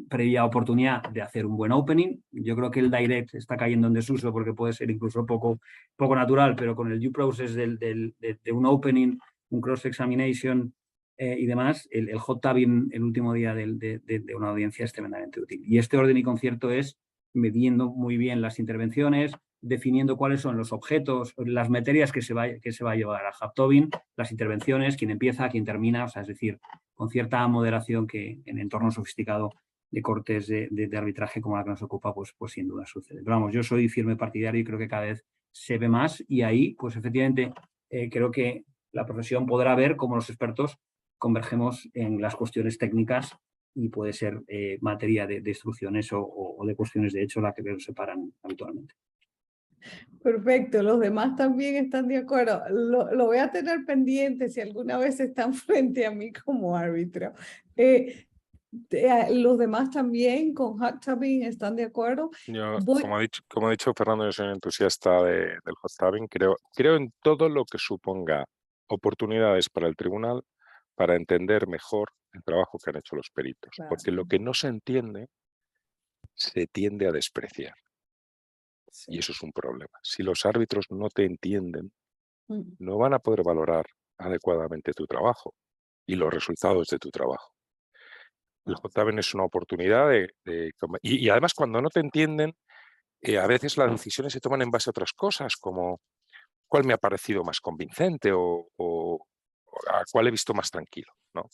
previa oportunidad de hacer un buen opening, yo creo que el direct está cayendo en desuso porque puede ser incluso poco natural, pero con el due process de un opening, un cross-examination y demás, el hot tabbing el último día de una audiencia es tremendamente útil. Y este orden y concierto es midiendo muy bien las intervenciones, definiendo cuáles son los objetos, las materias que se va a llevar a Hauptobin, las intervenciones, quién empieza, quién termina, o sea, es decir, con cierta moderación que en entorno sofisticado de cortes de arbitraje como la que nos ocupa, pues sin duda sucede. Pero vamos, yo soy firme partidario y creo que cada vez se ve más y ahí, pues efectivamente, creo que la profesión podrá ver cómo los expertos convergemos en las cuestiones técnicas y puede ser materia de instrucciones o de cuestiones de hecho la que nos separan habitualmente. Perfecto, los demás también están de acuerdo. Lo voy a tener pendiente si alguna vez están frente a mí como árbitro. Los demás también con hot tabbing están de acuerdo. Yo, como ha dicho Fernando, yo soy un entusiasta del hot tabbing. Creo en todo lo que suponga oportunidades para el tribunal para entender mejor el trabajo que han hecho los peritos. Claro. Porque lo que no se entiende se tiende a despreciar. Sí. Y eso es un problema. Si los árbitros no te entienden, no van a poder valorar adecuadamente tu trabajo y los resultados de tu trabajo. El hot tabbing es una oportunidad y además cuando no te entienden, a veces las decisiones se toman en base a otras cosas, como cuál me ha parecido más convincente o a cuál he visto más tranquilo, ¿no?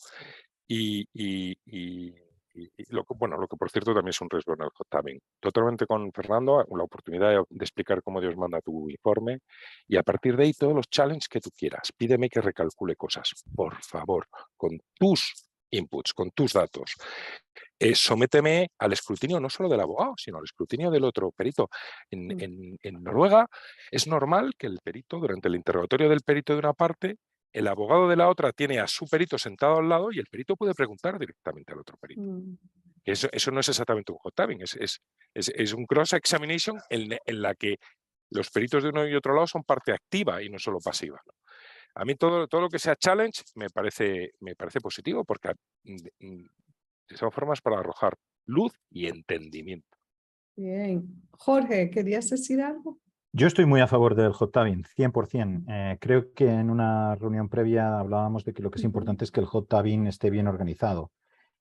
Lo que por cierto también es un riesgo en el hot tabbing. Totalmente con Fernando, la oportunidad de explicar cómo Dios manda tu informe y a partir de ahí todos los challenges que tú quieras. Pídeme que recalcule cosas, por favor, con tus inputs, con tus datos. Sométeme al escrutinio no solo del abogado, sino al escrutinio del otro perito. En Noruega es normal que el perito, durante el interrogatorio del perito de una parte, el abogado de la otra tiene a su perito sentado al lado y el perito puede preguntar directamente al otro perito. Eso no es exactamente un hot tabbing, es un cross-examination en la que los peritos de uno y otro lado son parte activa y no solo pasiva, ¿no? A mí todo lo que sea challenge me parece positivo porque son formas para arrojar luz y entendimiento. Bien. Jorge, ¿querías decir algo? Yo estoy muy a favor del hot tabbing, 100%. Creo que en una reunión previa hablábamos de que lo que es importante es que el hot tabbing esté bien organizado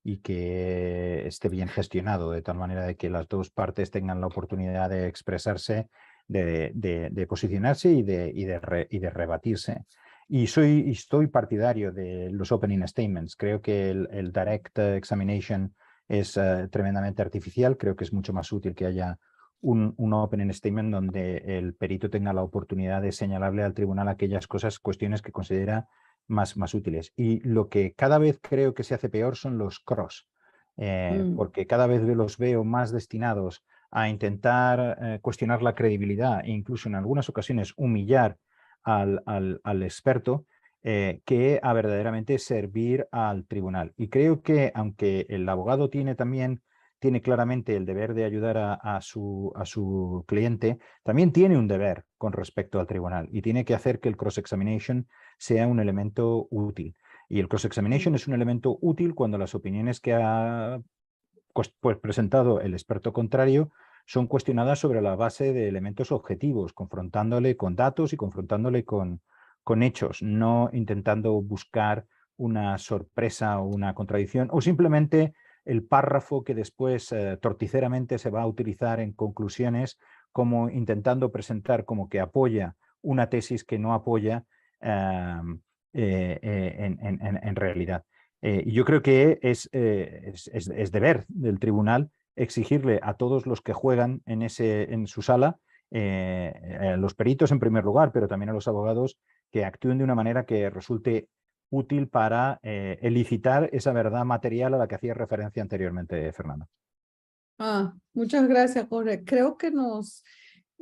y que esté bien gestionado, de tal manera de que las dos partes tengan la oportunidad de expresarse, de posicionarse y de rebatirse. Y estoy partidario de los opening statements. Creo que el direct examination es tremendamente artificial. Creo que es mucho más útil que haya un opening statement donde el perito tenga la oportunidad de señalarle al tribunal aquellas cuestiones que considera más útiles. Y lo que cada vez creo que se hace peor son los cross, porque cada vez los veo más destinados a intentar cuestionar la credibilidad e incluso en algunas ocasiones humillar al experto que a verdaderamente servir al tribunal. Y creo que aunque el abogado tiene claramente el deber de ayudar a su cliente, también tiene un deber con respecto al tribunal y tiene que hacer que el cross-examination sea un elemento útil. Y el cross-examination es un elemento útil cuando las opiniones que ha presentado el experto contrario son cuestionadas sobre la base de elementos objetivos, confrontándole con datos y confrontándole con hechos, no intentando buscar una sorpresa o una contradicción o simplemente el párrafo que después torticeramente se va a utilizar en conclusiones como intentando presentar como que apoya una tesis que no apoya en realidad. Y yo creo que es deber del tribunal exigirle a todos los que juegan en su sala, los peritos en primer lugar, pero también a los abogados, que actúen de una manera que resulte útil para elicitar esa verdad material a la que hacía referencia anteriormente Fernando. Muchas gracias, Jorge. Creo que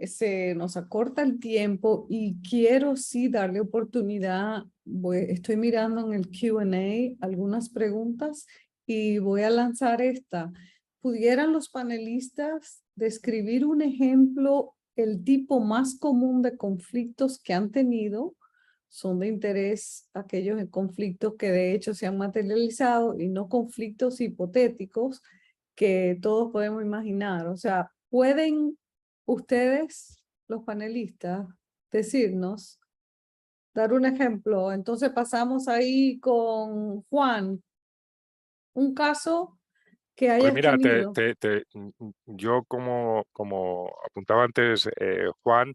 se nos acorta el tiempo y quiero sí darle oportunidad. Estoy mirando en el Q&A algunas preguntas y voy a lanzar esta. ¿Pudieran los panelistas describir un ejemplo, el tipo más común de conflictos que han tenido? Son de interés aquellos conflictos que de hecho se han materializado y no conflictos hipotéticos que todos podemos imaginar. O sea, ¿pueden ustedes, los panelistas, decirnos, dar un ejemplo? Entonces pasamos ahí con Juan. Un caso que hayas Pues mira, tenido. yo como apuntaba antes Juan,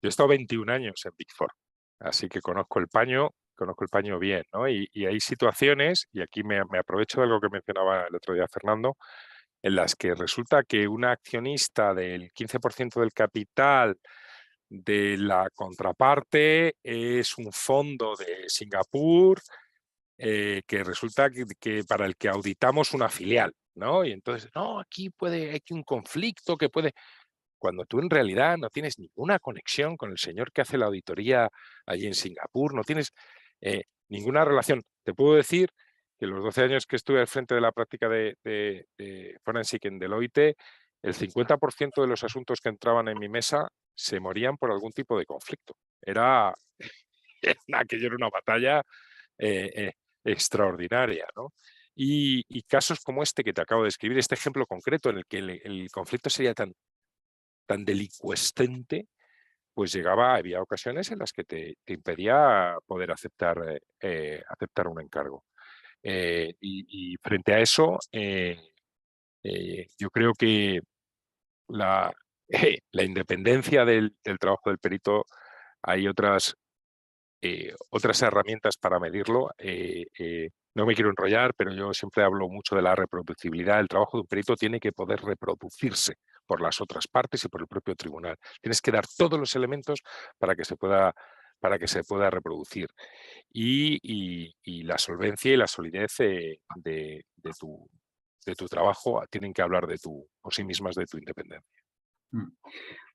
yo he estado 21 años en Big Four, así que conozco el paño bien, ¿no? Y hay situaciones, y aquí me aprovecho de algo que mencionaba el otro día Fernando, en las que resulta que un accionista del 15% del capital de la contraparte es un fondo de Singapur que resulta que para el que auditamos una filial, ¿no? Y entonces, no, aquí hay un conflicto que puede... Cuando tú en realidad no tienes ninguna conexión con el señor que hace la auditoría allí en Singapur, no tienes ninguna relación. Te puedo decir que los 12 años que estuve al frente de la práctica de Forensic en Deloitte, el 50% de los asuntos que entraban en mi mesa se morían por algún tipo de conflicto. Aquello era una batalla extraordinaria, ¿no? Y casos como este que te acabo de describir, este ejemplo concreto en el que el conflicto sería tan delincuescente, pues había ocasiones en las que te impedía poder aceptar un encargo. Y frente a eso, yo creo que la independencia del trabajo del perito, hay otras herramientas para medirlo. No me quiero enrollar, pero yo siempre hablo mucho de la reproducibilidad. El trabajo de un perito tiene que poder reproducirse por las otras partes y por el propio tribunal. Tienes que dar todos los elementos para que se pueda reproducir. Y la solvencia y la solidez de tu trabajo tienen que hablar por sí mismas de tu independencia.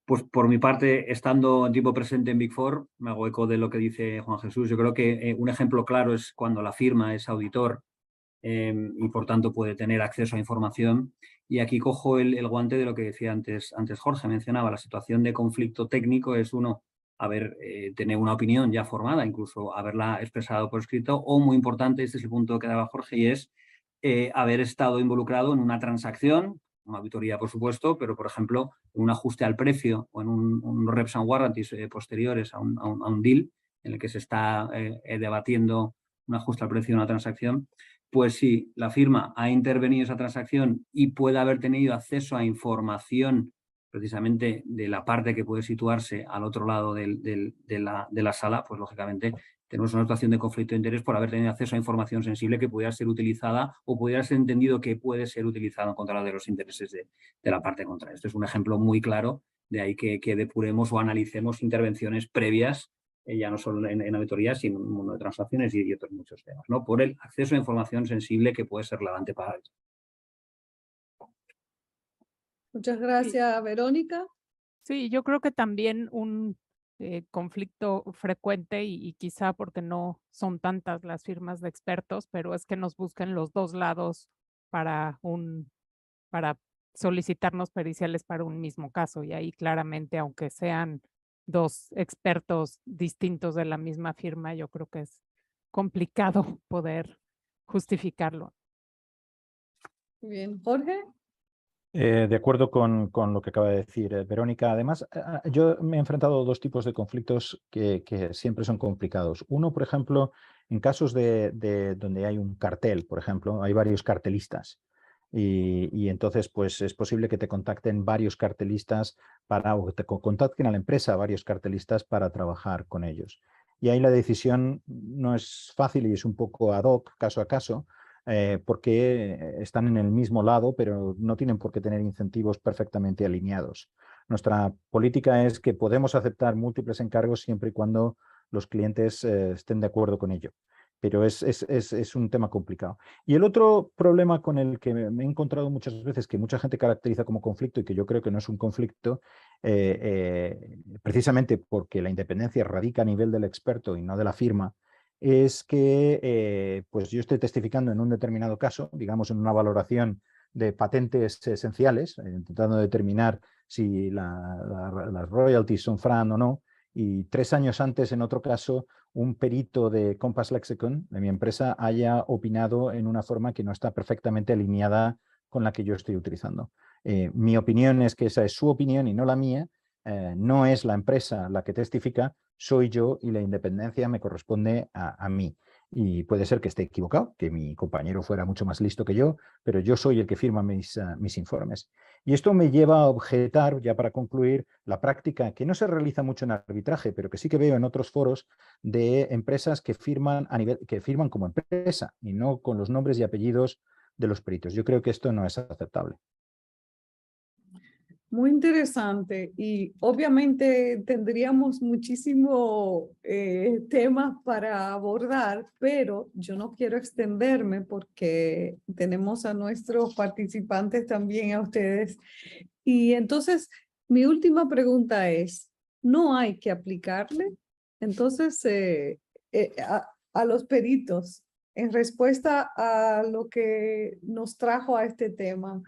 Pues por mi parte, estando en tiempo presente en Big Four, me hago eco de lo que dice Juan Jesús. Yo creo que un ejemplo claro es cuando la firma es auditor y por tanto puede tener acceso a información. Y aquí cojo el guante de lo que decía antes Jorge, mencionaba la situación de conflicto técnico, es tener una opinión ya formada, incluso haberla expresado por escrito, o muy importante, este es el punto que daba Jorge, y es haber estado involucrado en una transacción, una auditoría por supuesto, pero por ejemplo un ajuste al precio o en unos reps and warranties posteriores a un deal en el que se está debatiendo un ajuste al precio de una transacción. Pues si la firma ha intervenido en esa transacción y puede haber tenido acceso a información precisamente de la parte que puede situarse al otro lado de la sala, pues lógicamente tenemos una situación de conflicto de interés por haber tenido acceso a información sensible que pudiera ser utilizada o pudiera ser entendido que puede ser utilizada en contra de los intereses de la parte contraria. Este es un ejemplo muy claro, de ahí que depuremos o analicemos intervenciones previas, ya no solo en auditorías, sino en el mundo de transacciones y otros muchos temas, ¿no? Por el acceso a información sensible que puede ser relevante para ellos. Muchas gracias, Verónica. Sí, yo creo que también un conflicto frecuente y quizá porque no son tantas las firmas de expertos, pero es que nos busquen los dos lados para solicitarnos periciales para un mismo caso. Y ahí claramente, aunque sean dos expertos distintos de la misma firma, yo creo que es complicado poder justificarlo. Bien, Jorge. De acuerdo con lo que acaba de decir Verónica. Además, yo me he enfrentado a dos tipos de conflictos que siempre son complicados. Uno, por ejemplo, en casos de donde hay un cartel, por ejemplo, hay varios cartelistas. Y entonces, pues es posible que te contacten varios cartelistas o te contacten a la empresa varios cartelistas para trabajar con ellos. Y ahí la decisión no es fácil y es un poco ad hoc, caso a caso, porque están en el mismo lado, pero no tienen por qué tener incentivos perfectamente alineados. Nuestra política es que podemos aceptar múltiples encargos siempre y cuando los clientes estén de acuerdo con ello. pero es un tema complicado. Y el otro problema con el que me he encontrado muchas veces, que mucha gente caracteriza como conflicto y que yo creo que no es un conflicto, precisamente porque la independencia radica a nivel del experto y no de la firma, es que pues yo estoy testificando en un determinado caso, digamos en una valoración de patentes esenciales, intentando determinar si las royalties son FRAN o no, y 3 años antes, en otro caso, un perito de Compass Lexicon, de mi empresa, haya opinado en una forma que no está perfectamente alineada con la que yo estoy utilizando. Mi opinión es que esa es su opinión y no la mía. No es la empresa la que testifica, soy yo y la independencia me corresponde a mí. Y puede ser que esté equivocado, que mi compañero fuera mucho más listo que yo, pero yo soy el que firma mis informes. Y esto me lleva a objetar, ya para concluir, la práctica que no se realiza mucho en arbitraje, pero que sí que veo en otros foros de empresas que firman, que firman como empresa y no con los nombres y apellidos de los peritos. Yo creo que esto no es aceptable. Muy interesante y obviamente tendríamos muchísimos temas para abordar, pero yo no quiero extenderme porque tenemos a nuestros participantes también, a ustedes. Y entonces, mi última pregunta es, ¿no hay que aplicarle? Entonces, a los peritos, en respuesta a lo que nos trajo a este tema,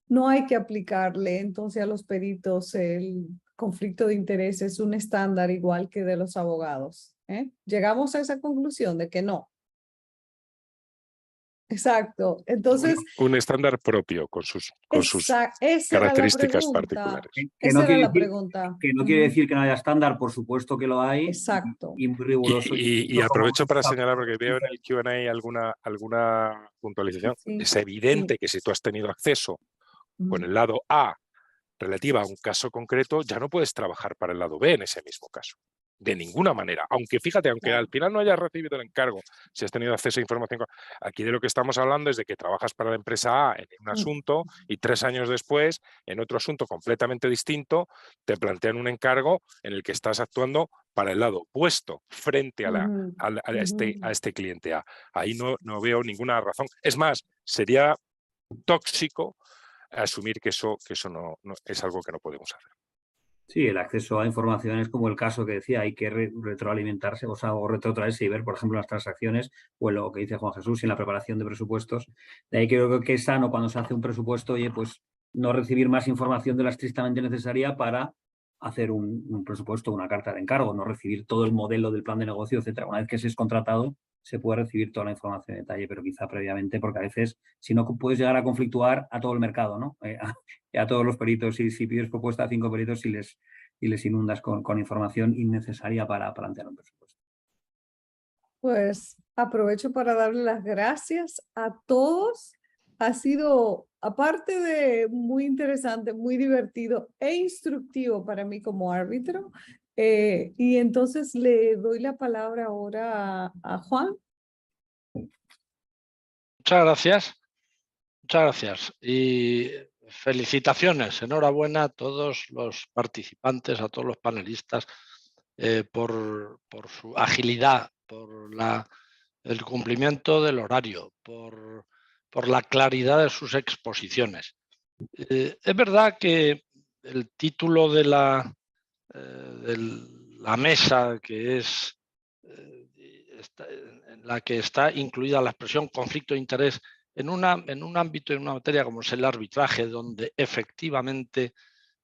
no hay que aplicarle entonces a los peritos el conflicto de intereses, un estándar igual que de los abogados. Llegamos a esa conclusión de que no. Exacto. Entonces, Un estándar propio con sus esa era la características pregunta. particulares. Esa era la pregunta. Que no quiere decir que no haya estándar, por supuesto que lo hay. Exacto. Y muy riguroso. Y aprovecho para señalar, porque veo en el Q&A alguna puntualización. Sí, Es evidente que si tú has tenido acceso con el lado A relativa a un caso concreto, ya no puedes trabajar para el lado B en ese mismo caso. De ninguna manera. Aunque fíjate, aunque al final no hayas recibido el encargo, si has tenido acceso a información, aquí de lo que estamos hablando es de que trabajas para la empresa A en un asunto y 3 años después, en otro asunto completamente distinto, te plantean un encargo en el que estás actuando para el lado opuesto, frente a este cliente A. Ahí no veo ninguna razón. Es más, sería tóxico asumir que eso no es algo que no podemos hacer. Sí, el acceso a información es como el caso que decía, hay que retroalimentarse, o retrotraerse y ver, por ejemplo, las transacciones o lo que dice Juan Jesús en la preparación de presupuestos. De ahí creo que es sano cuando se hace un presupuesto, oye, pues no recibir más información de la estrictamente necesaria para hacer un presupuesto, una carta de encargo, no recibir todo el modelo del plan de negocio, etcétera. Una vez que se es contratado, se puede recibir toda la información en detalle, pero quizá previamente, porque a veces, si no, puedes llegar a conflictuar a todo el mercado, ¿no? A todos los peritos, si pides propuesta a 5 peritos y les inundas con información innecesaria para plantear un presupuesto. Pues aprovecho para darle las gracias a todos. Ha sido, aparte de muy interesante, muy divertido e instructivo para mí como árbitro. Y entonces le doy la palabra ahora a Juan. Muchas gracias. Muchas gracias. Y felicitaciones, enhorabuena a todos los participantes, a todos los panelistas por su agilidad, por el cumplimiento del horario, por la claridad de sus exposiciones. Es verdad que el título de la mesa, que es en la que está incluida la expresión conflicto de interés, en un ámbito, en una materia como es el arbitraje, donde efectivamente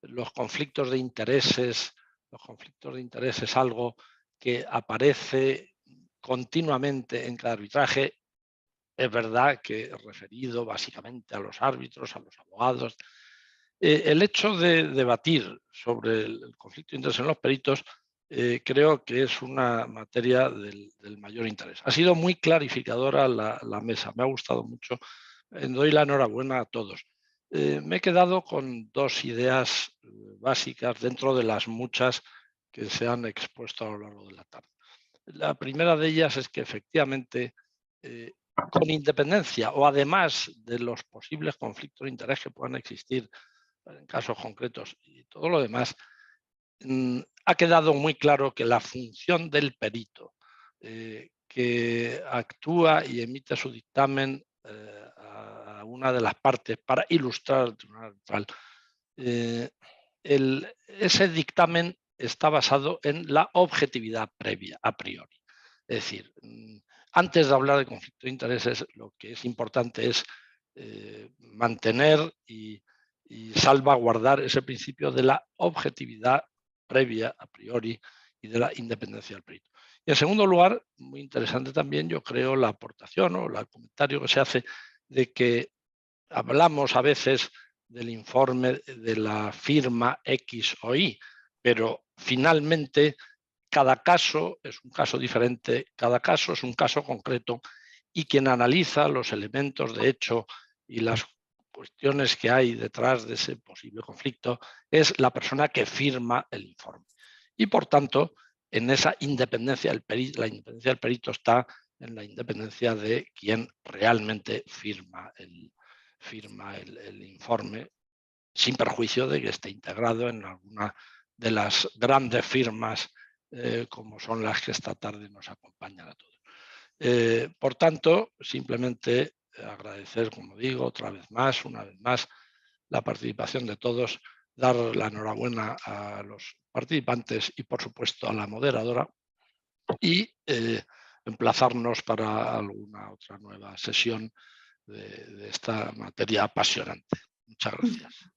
los conflictos de intereses es algo que aparece continuamente en cada arbitraje. Es verdad que referido básicamente a los árbitros, a los abogados. El hecho de debatir sobre el conflicto de interés en los peritos creo que es una materia del mayor interés. Ha sido muy clarificadora la mesa, me ha gustado mucho. Doy la enhorabuena a todos. Me he quedado con 2 ideas básicas dentro de las muchas que se han expuesto a lo largo de la tarde. La primera de ellas es que efectivamente, con independencia o además de los posibles conflictos de interés que puedan existir en casos concretos y todo lo demás, ha quedado muy claro que la función del perito, que actúa y emite su dictamen a una de las partes para ilustrar al Tribunal Arbitral. Ese dictamen está basado en la objetividad previa, a priori. Es decir, antes de hablar de conflicto de intereses, lo que es importante es mantener y salvaguardar ese principio de la objetividad previa, a priori, y de la independencia del perito. Y en segundo lugar, muy interesante también, yo creo, la aportación o el comentario que se hace de que hablamos a veces del informe de la firma X o Y, pero finalmente cada caso es un caso diferente, cada caso es un caso concreto, y quien analiza los elementos de hecho y las cuestiones que hay detrás de ese posible conflicto es la persona que firma el informe. Y por tanto, en esa independencia del perito, la independencia del perito está en la independencia de quien realmente firma el informe, sin perjuicio de que esté integrado en alguna de las grandes firmas como son las que esta tarde nos acompañan a todos. Por tanto, simplemente agradecer, como digo, una vez más, la participación de todos, dar la enhorabuena a los participantes y, por supuesto, a la moderadora, y emplazarnos para alguna otra nueva sesión de esta materia apasionante. Muchas gracias.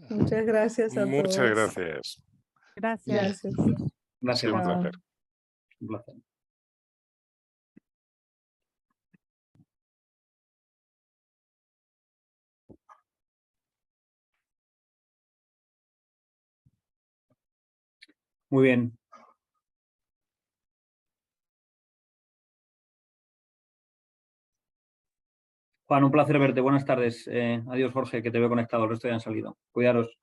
Muchas gracias a todos. Muchas gracias. Gracias. Gracias. Ha sido un Chao. placer. Un placer. Muy bien. Juan, un placer verte. Buenas tardes. Adiós, Jorge, que te veo conectado. El resto ya han salido. Cuidaros.